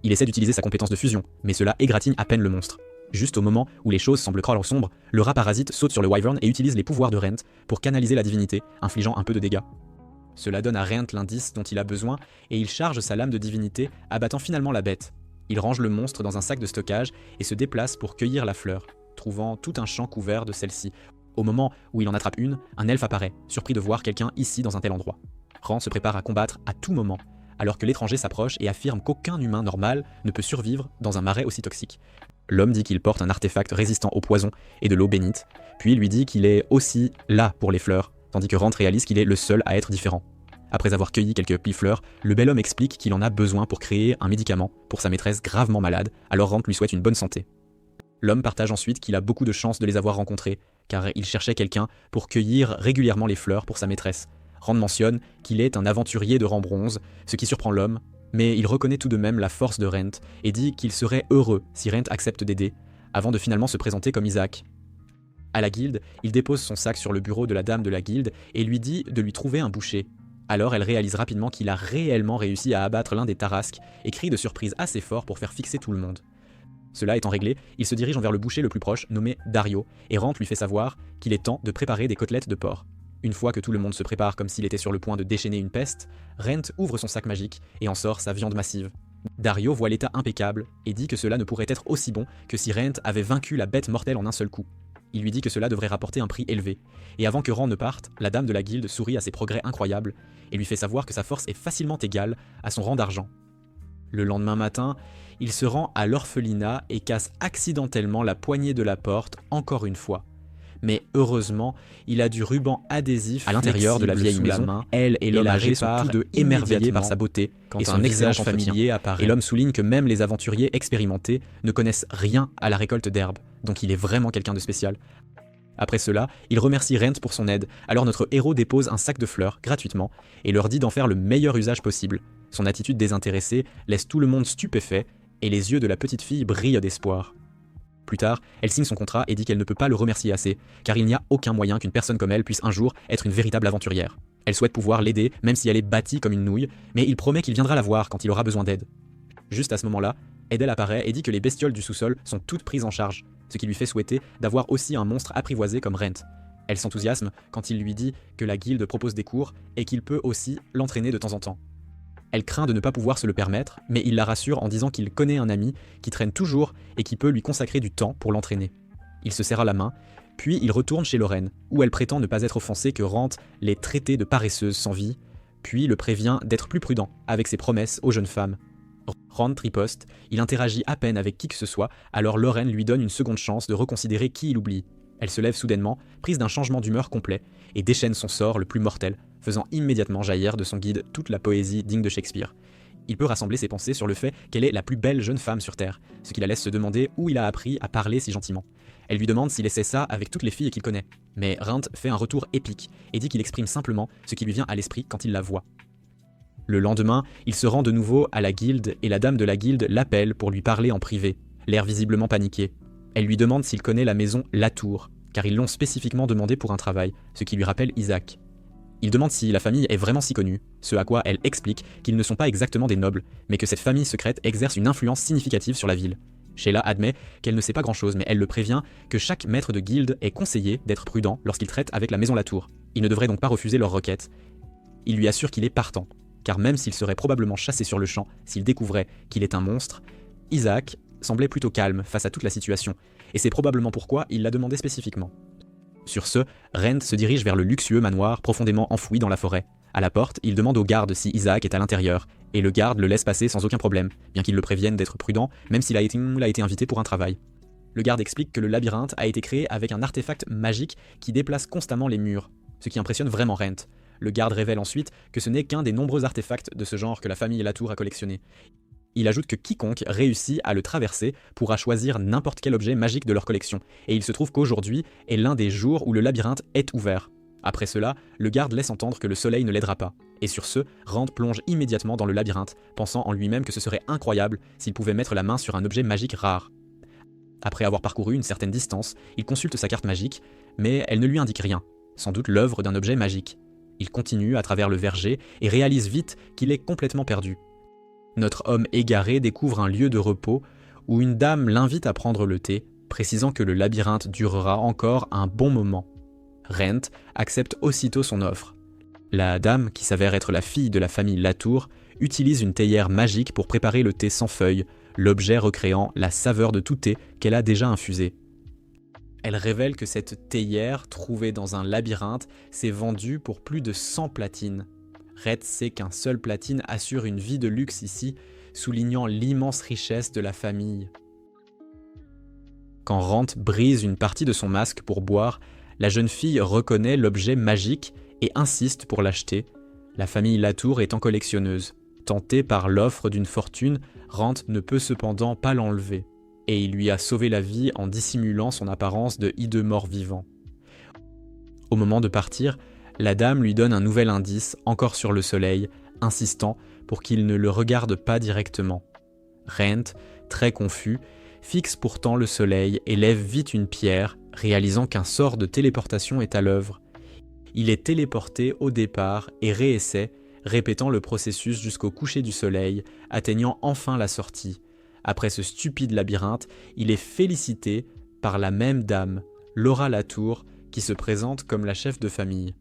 A: Il essaie d'utiliser sa compétence de fusion, mais cela égratigne à peine le monstre. Juste au moment où les choses semblent croire sombre, le rat parasite saute sur le Wyvern et utilise les pouvoirs de Rent pour canaliser la divinité, infligeant un peu de dégâts. Cela donne à Rent l'indice dont il a besoin et il charge sa lame de divinité, abattant finalement la bête. Il range le monstre dans un sac de stockage et se déplace pour cueillir la fleur, trouvant tout un champ couvert de celle-ci. Au moment où il en attrape une, un elfe apparaît, surpris de voir quelqu'un ici dans un tel endroit. Rand se prépare à combattre à tout moment, alors que l'étranger s'approche et affirme qu'aucun humain normal ne peut survivre dans un marais aussi toxique. L'homme dit qu'il porte un artefact résistant au poison et de l'eau bénite, puis il lui dit qu'il est aussi là pour les fleurs, tandis que Rand réalise qu'il est le seul à être différent. Après avoir cueilli quelques plis-fleurs, le bel homme explique qu'il en a besoin pour créer un médicament pour sa maîtresse gravement malade, alors Rand lui souhaite une bonne santé. L'homme partage ensuite qu'il a beaucoup de chance de les avoir rencontrés, car il cherchait quelqu'un pour cueillir régulièrement les fleurs pour sa maîtresse. Rand mentionne qu'il est un aventurier de rang bronze, ce qui surprend l'homme, mais il reconnaît tout de même la force de Rent et dit qu'il serait heureux si Rent accepte d'aider, avant de finalement se présenter comme Isaac. À la guilde, il dépose son sac sur le bureau de la dame de la guilde et lui dit de lui trouver un boucher. Alors elle réalise rapidement qu'il a réellement réussi à abattre l'un des Tarasques et crie de surprise assez fort pour faire fixer tout le monde. Cela étant réglé, il se dirige vers le boucher le plus proche, nommé Dario, et Rant lui fait savoir qu'il est temps de préparer des côtelettes de porc. Une fois que tout le monde se prépare comme s'il était sur le point de déchaîner une peste, Rent ouvre son sac magique et en sort sa viande massive. Dario voit l'état impeccable et dit que cela ne pourrait être aussi bon que si Rent avait vaincu la bête mortelle en un seul coup. Il lui dit que cela devrait rapporter un prix élevé. Et avant que Rand ne parte, la dame de la guilde sourit à ses progrès incroyables et lui fait savoir que sa force est facilement égale à son rang d'argent. Le lendemain matin, il se rend à l'orphelinat et casse accidentellement la poignée de la porte encore une fois. Mais heureusement, il a du ruban adhésif à l'intérieur de la vieille maison. Elle et l'homme âgé sont tous deux émerveillés par sa beauté et son visage familier apparaît. Et l'homme souligne que même les aventuriers expérimentés ne connaissent rien à la récolte d'herbes, donc il est vraiment quelqu'un de spécial. Après cela, il remercie Rent pour son aide, alors notre héros dépose un sac de fleurs, gratuitement, et leur dit d'en faire le meilleur usage possible. Son attitude désintéressée laisse tout le monde stupéfait, et les yeux de la petite fille brillent d'espoir. Plus tard, elle signe son contrat et dit qu'elle ne peut pas le remercier assez, car il n'y a aucun moyen qu'une personne comme elle puisse un jour être une véritable aventurière. Elle souhaite pouvoir l'aider, même si elle est bâtie comme une nouille, mais il promet qu'il viendra la voir quand il aura besoin d'aide. Juste à ce moment-là, Edel apparaît et dit que les bestioles du sous-sol sont toutes prises en charge, ce qui lui fait souhaiter d'avoir aussi un monstre apprivoisé comme Rent. Elle s'enthousiasme quand il lui dit que la guilde propose des cours et qu'il peut aussi l'entraîner de temps en temps. Elle craint de ne pas pouvoir se le permettre, mais il la rassure en disant qu'il connaît un ami qui traîne toujours et qui peut lui consacrer du temps pour l'entraîner. Il se serra la main, puis il retourne chez Lorraine, où elle prétend ne pas être offensée que Rant l'ait traitée de paresseuse sans vie, puis le prévient d'être plus prudent avec ses promesses aux jeunes femmes. Rand riposte, il interagit à peine avec qui que ce soit, alors Lorraine lui donne une seconde chance de reconsidérer qui il oublie. Elle se lève soudainement, prise d'un changement d'humeur complet, et déchaîne son sort le plus mortel, faisant immédiatement jaillir de son guide toute la poésie digne de Shakespeare. Il peut rassembler ses pensées sur le fait qu'elle est la plus belle jeune femme sur Terre, ce qui la laisse se demander où il a appris à parler si gentiment. Elle lui demande s'il essaie ça avec toutes les filles qu'il connaît, mais Rand fait un retour épique et dit qu'il exprime simplement ce qui lui vient à l'esprit quand il la voit. Le lendemain, il se rend de nouveau à la guilde et la dame de la guilde l'appelle pour lui parler en privé, l'air visiblement paniqué. Elle lui demande s'il connaît la maison Latour, car ils l'ont spécifiquement demandé pour un travail, ce qui lui rappelle Isaac. Il demande si la famille est vraiment si connue, ce à quoi elle explique qu'ils ne sont pas exactement des nobles, mais que cette famille secrète exerce une influence significative sur la ville. Sheila admet qu'elle ne sait pas grand-chose, mais elle le prévient que chaque maître de guilde est conseillé d'être prudent lorsqu'il traite avec la maison Latour. Il ne devrait donc pas refuser leur requête. Il lui assure qu'il est partant, car même s'il serait probablement chassé sur le champ s'il découvrait qu'il est un monstre, Isaac semblait plutôt calme face à toute la situation, et c'est probablement pourquoi il l'a demandé spécifiquement. Sur ce, Rand se dirige vers le luxueux manoir profondément enfoui dans la forêt. À la porte, il demande au garde si Isaac est à l'intérieur, et le garde le laisse passer sans aucun problème, bien qu'il le prévienne d'être prudent, même s'il a été invité pour un travail. Le garde explique que le labyrinthe a été créé avec un artefact magique qui déplace constamment les murs, ce qui impressionne vraiment Rand. Le garde révèle ensuite que ce n'est qu'un des nombreux artefacts de ce genre que la famille Latour a collectionné. Il ajoute que quiconque réussit à le traverser pourra choisir n'importe quel objet magique de leur collection, et il se trouve qu'aujourd'hui est l'un des jours où le labyrinthe est ouvert. Après cela, le garde laisse entendre que le soleil ne l'aidera pas, et sur ce, Rand plonge immédiatement dans le labyrinthe, pensant en lui-même que ce serait incroyable s'il pouvait mettre la main sur un objet magique rare. Après avoir parcouru une certaine distance, il consulte sa carte magique, mais elle ne lui indique rien, sans doute l'œuvre d'un objet magique. Il continue à travers le verger et réalise vite qu'il est complètement perdu. Notre homme égaré découvre un lieu de repos où une dame l'invite à prendre le thé, précisant que le labyrinthe durera encore un bon moment. Rent accepte aussitôt son offre. La dame, qui s'avère être la fille de la famille Latour, utilise une théière magique pour préparer le thé sans feuilles, l'objet recréant la saveur de tout thé qu'elle a déjà infusé. Elle révèle que cette théière, trouvée dans un labyrinthe, s'est vendue pour plus de 100 platines. Red sait qu'un seul platine assure une vie de luxe ici, soulignant l'immense richesse de la famille. Quand Rent brise une partie de son masque pour boire, la jeune fille reconnaît l'objet magique et insiste pour l'acheter. La famille Latour étant collectionneuse. Tentée par l'offre d'une fortune, Rent ne peut cependant pas l'enlever. Et il lui a sauvé la vie en dissimulant son apparence de hideux mort-vivant. Au moment de partir, la dame lui donne un nouvel indice, encore sur le soleil, insistant pour qu'il ne le regarde pas directement. Rent, très confus, fixe pourtant le soleil et lève vite une pierre, réalisant qu'un sort de téléportation est à l'œuvre. Il est téléporté au départ et réessaie, répétant le processus jusqu'au coucher du soleil, atteignant enfin la sortie. Après ce stupide labyrinthe, il est félicité par la même dame, Laura Latour, qui se présente comme la chef de famille.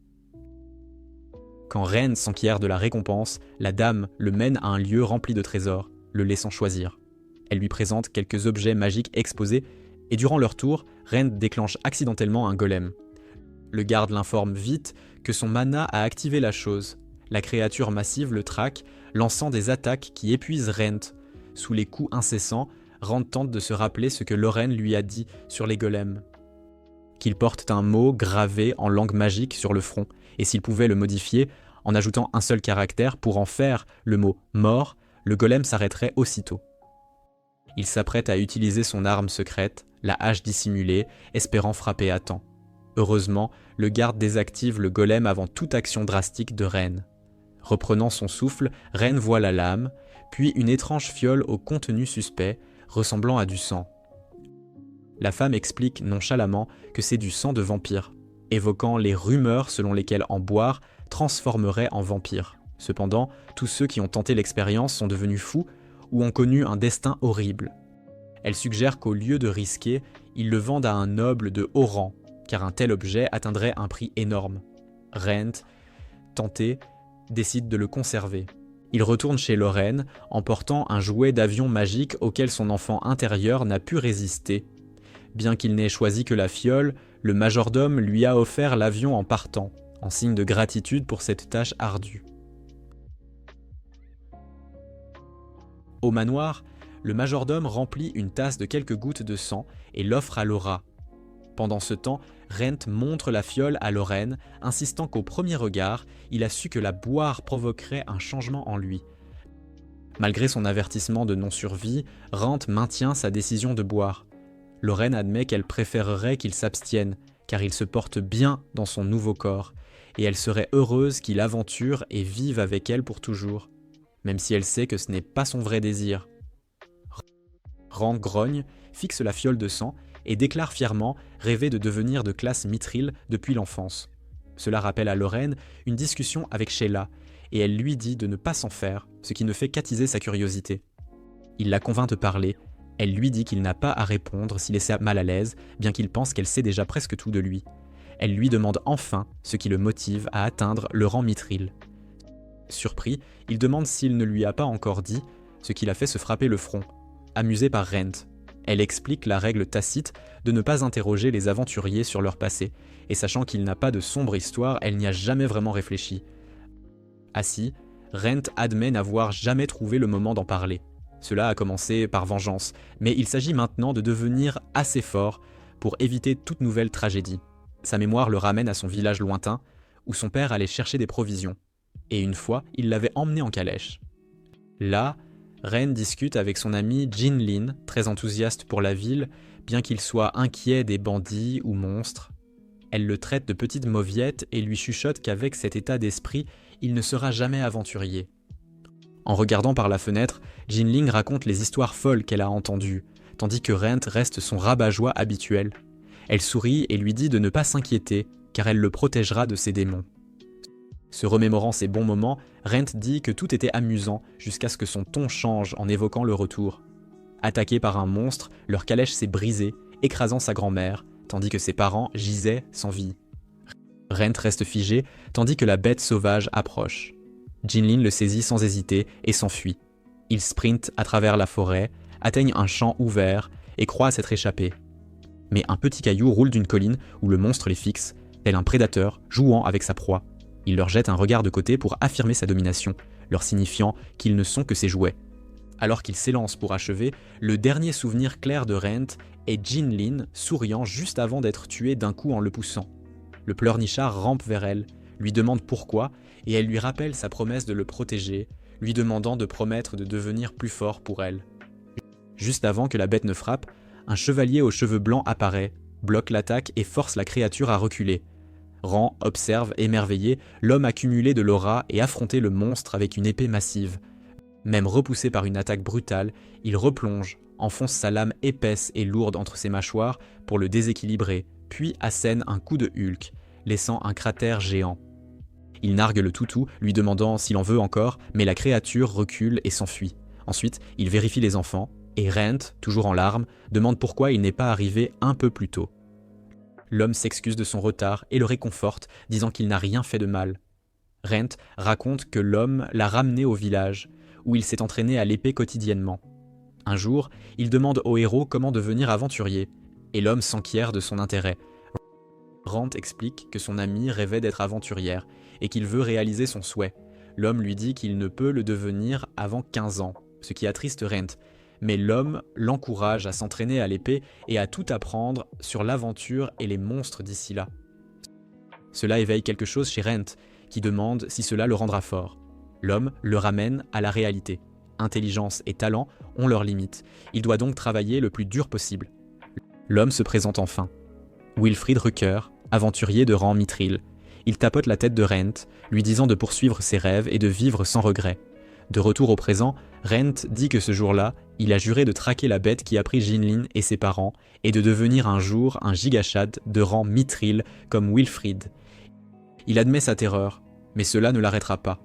A: Quand Ren s'enquiert de la récompense, la dame le mène à un lieu rempli de trésors, le laissant choisir. Elle lui présente quelques objets magiques exposés, et durant leur tour, Ren déclenche accidentellement un golem. Le garde l'informe vite que son mana a activé la chose. La créature massive le traque, lançant des attaques qui épuisent Rent. Sous les coups incessants, Rent tente de se rappeler ce que Lorraine lui a dit sur les golems. Qu'ils portent un mot gravé en langue magique sur le front, et s'il pouvait le modifier, en ajoutant un seul caractère pour en faire le mot « mort », le golem s'arrêterait aussitôt. Il s'apprête à utiliser son arme secrète, la hache dissimulée, espérant frapper à temps. Heureusement, le garde désactive le golem avant toute action drastique de Ren. Reprenant son souffle, Ren voit la lame, puis une étrange fiole au contenu suspect, ressemblant à du sang. La femme explique nonchalamment que c'est du sang de vampire, évoquant les rumeurs selon lesquelles en boire transformerait en vampire. Cependant, tous ceux qui ont tenté l'expérience sont devenus fous ou ont connu un destin horrible. Elle suggère qu'au lieu de risquer, ils le vendent à un noble de haut rang, car un tel objet atteindrait un prix énorme. Rent, tenté, décide de le conserver. Il retourne chez Lorraine en portant un jouet d'avion magique auquel son enfant intérieur n'a pu résister. Bien qu'il n'ait choisi que la fiole, le majordome lui a offert l'avion en partant, en signe de gratitude pour cette tâche ardue. Au manoir, le majordome remplit une tasse de quelques gouttes de sang et l'offre à Laura. Pendant ce temps, Rent montre la fiole à Lorraine, insistant qu'au premier regard, il a su que la boire provoquerait un changement en lui. Malgré son avertissement de non-survie, Rent maintient sa décision de boire. Lorraine admet qu'elle préférerait qu'il s'abstienne, car il se porte bien dans son nouveau corps, et elle serait heureuse qu'il aventure et vive avec elle pour toujours, même si elle sait que ce n'est pas son vrai désir. Rent grogne, fixe la fiole de sang, et déclare fièrement rêver de devenir de classe mithril depuis l'enfance. Cela rappelle à Lorraine une discussion avec Sheila, et elle lui dit de ne pas s'en faire, ce qui ne fait qu'attiser sa curiosité. Il la convainc de parler, elle lui dit qu'il n'a pas à répondre s'il est mal à l'aise, bien qu'il pense qu'elle sait déjà presque tout de lui. Elle lui demande enfin ce qui le motive à atteindre le rang mithril. Surpris, il demande s'il ne lui a pas encore dit, ce qui l'a fait se frapper le front. Amusée par Rent, elle explique la règle tacite de ne pas interroger les aventuriers sur leur passé, et sachant qu'il n'a pas de sombre histoire, elle n'y a jamais vraiment réfléchi. Assis, Rent admet n'avoir jamais trouvé le moment d'en parler. Cela a commencé par vengeance, mais il s'agit maintenant de devenir assez fort pour éviter toute nouvelle tragédie. Sa mémoire le ramène à son village lointain, où son père allait chercher des provisions, et une fois, il l'avait emmené en calèche. Là, Ren discute avec son ami Jin Lin, très enthousiaste pour la ville, bien qu'il soit inquiet des bandits ou monstres. Elle le traite de petite mauviette et lui chuchote qu'avec cet état d'esprit, il ne sera jamais aventurier. En regardant par la fenêtre, Jin Lin raconte les histoires folles qu'elle a entendues, tandis que Rent reste son rabat-joie habituel. Elle sourit et lui dit de ne pas s'inquiéter, car elle le protégera de ses démons. Se remémorant ces bons moments, Rent dit que tout était amusant jusqu'à ce que son ton change en évoquant le retour. Attaqué par un monstre, leur calèche s'est brisée, écrasant sa grand-mère, tandis que ses parents gisaient sans vie. Rent reste figé, tandis que la bête sauvage approche. Jinlin le saisit sans hésiter et s'enfuit. Ils sprintent à travers la forêt, atteignent un champ ouvert et croient s'être échappés. Mais un petit caillou roule d'une colline où le monstre les fixe, tel un prédateur jouant avec sa proie. Il leur jette un regard de côté pour affirmer sa domination, leur signifiant qu'ils ne sont que ses jouets. Alors qu'il s'élance pour achever, le dernier souvenir clair de Rent est Jinlin souriant juste avant d'être tué d'un coup en le poussant. Le pleurnichard rampe vers elle, lui demande pourquoi, et elle lui rappelle sa promesse de le protéger, lui demandant de promettre de devenir plus fort pour elle. Juste avant que la bête ne frappe, un chevalier aux cheveux blancs apparaît, bloque l'attaque et force la créature à reculer. Ran observe, émerveillé, l'homme accumuler de l'aura et affronter le monstre avec une épée massive. Même repoussé par une attaque brutale, il replonge, enfonce sa lame épaisse et lourde entre ses mâchoires pour le déséquilibrer, puis assène un coup de Hulk, laissant un cratère géant. Il nargue le toutou, lui demandant s'il en veut encore, mais la créature recule et s'enfuit. Ensuite, il vérifie les enfants, et Rent, toujours en larmes, demande pourquoi il n'est pas arrivé un peu plus tôt. L'homme s'excuse de son retard et le réconforte, disant qu'il n'a rien fait de mal. Rent raconte que l'homme l'a ramené au village, où il s'est entraîné à l'épée quotidiennement. Un jour, il demande au héros comment devenir aventurier, et l'homme s'enquiert de son intérêt. Rent explique que son amie rêvait d'être aventurière, et qu'il veut réaliser son souhait. L'homme lui dit qu'il ne peut le devenir avant 15 ans, ce qui attriste Rent, mais l'homme l'encourage à s'entraîner à l'épée et à tout apprendre sur l'aventure et les monstres d'ici là. Cela éveille quelque chose chez Rent, qui demande si cela le rendra fort. L'homme le ramène à la réalité. Intelligence et talent ont leurs limites. Il doit donc travailler le plus dur possible. L'homme se présente enfin. Wilfried Rucker, aventurier de rang mithril. Il tapote la tête de Rent, lui disant de poursuivre ses rêves et de vivre sans regret. De retour au présent, Rent dit que ce jour-là, il a juré de traquer la bête qui a pris Jinlin et ses parents et de devenir un jour un gigachad de rang mithril comme Wilfried. Il admet sa terreur, mais cela ne l'arrêtera pas.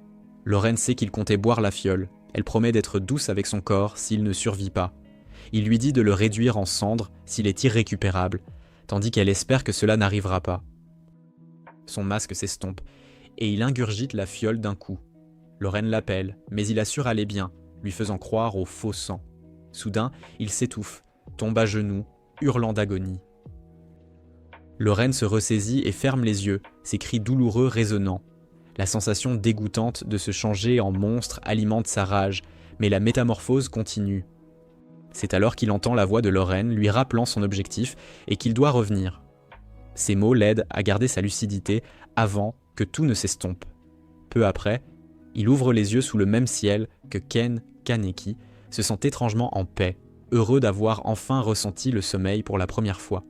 A: Lorraine sait qu'il comptait boire la fiole. Elle promet d'être douce avec son corps s'il ne survit pas. Il lui dit de le réduire en cendres s'il est irrécupérable, tandis qu'elle espère que cela n'arrivera pas. Son masque s'estompe, et il ingurgite la fiole d'un coup. Lorraine l'appelle, mais il assure aller bien, lui faisant croire au faux sang. Soudain, il s'étouffe, tombe à genoux, hurlant d'agonie. Lorraine se ressaisit et ferme les yeux, ses cris douloureux résonnant. La sensation dégoûtante de se changer en monstre alimente sa rage, mais la métamorphose continue. C'est alors qu'il entend la voix de Lorraine lui rappelant son objectif et qu'il doit revenir. Ces mots l'aident à garder sa lucidité avant que tout ne s'estompe. Peu après, il ouvre les yeux sous le même ciel que Ken Kaneki, se sent étrangement en paix, heureux d'avoir enfin ressenti le sommeil pour la première fois.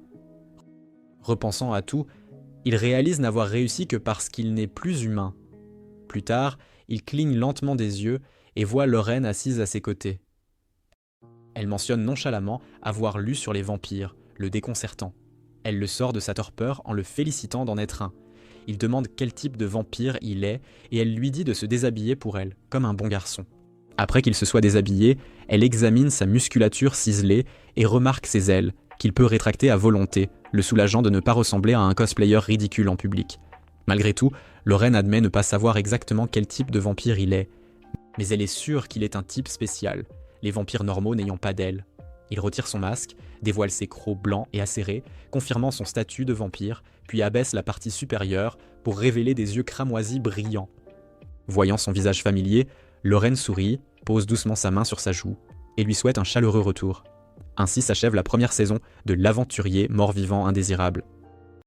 A: Repensant à tout, il réalise n'avoir réussi que parce qu'il n'est plus humain. Plus tard, il cligne lentement des yeux et voit Lorraine assise à ses côtés. Elle mentionne nonchalamment avoir lu sur les vampires, le déconcertant. Elle le sort de sa torpeur en le félicitant d'en être un. Il demande quel type de vampire il est et elle lui dit de se déshabiller pour elle, comme un bon garçon. Après qu'il se soit déshabillé, elle examine sa musculature ciselée et remarque ses ailes, qu'il peut rétracter à volonté, le soulageant de ne pas ressembler à un cosplayer ridicule en public. Malgré tout, Lorraine admet ne pas savoir exactement quel type de vampire il est, mais elle est sûre qu'il est un type spécial, les vampires normaux n'ayant pas d'ailes. Il retire son masque, dévoile ses crocs blancs et acérés, confirmant son statut de vampire, puis abaisse la partie supérieure pour révéler des yeux cramoisis brillants. Voyant son visage familier, Lorraine sourit, pose doucement sa main sur sa joue et lui souhaite un chaleureux retour. Ainsi s'achève la première saison de L'Aventurier mort-vivant indésirable.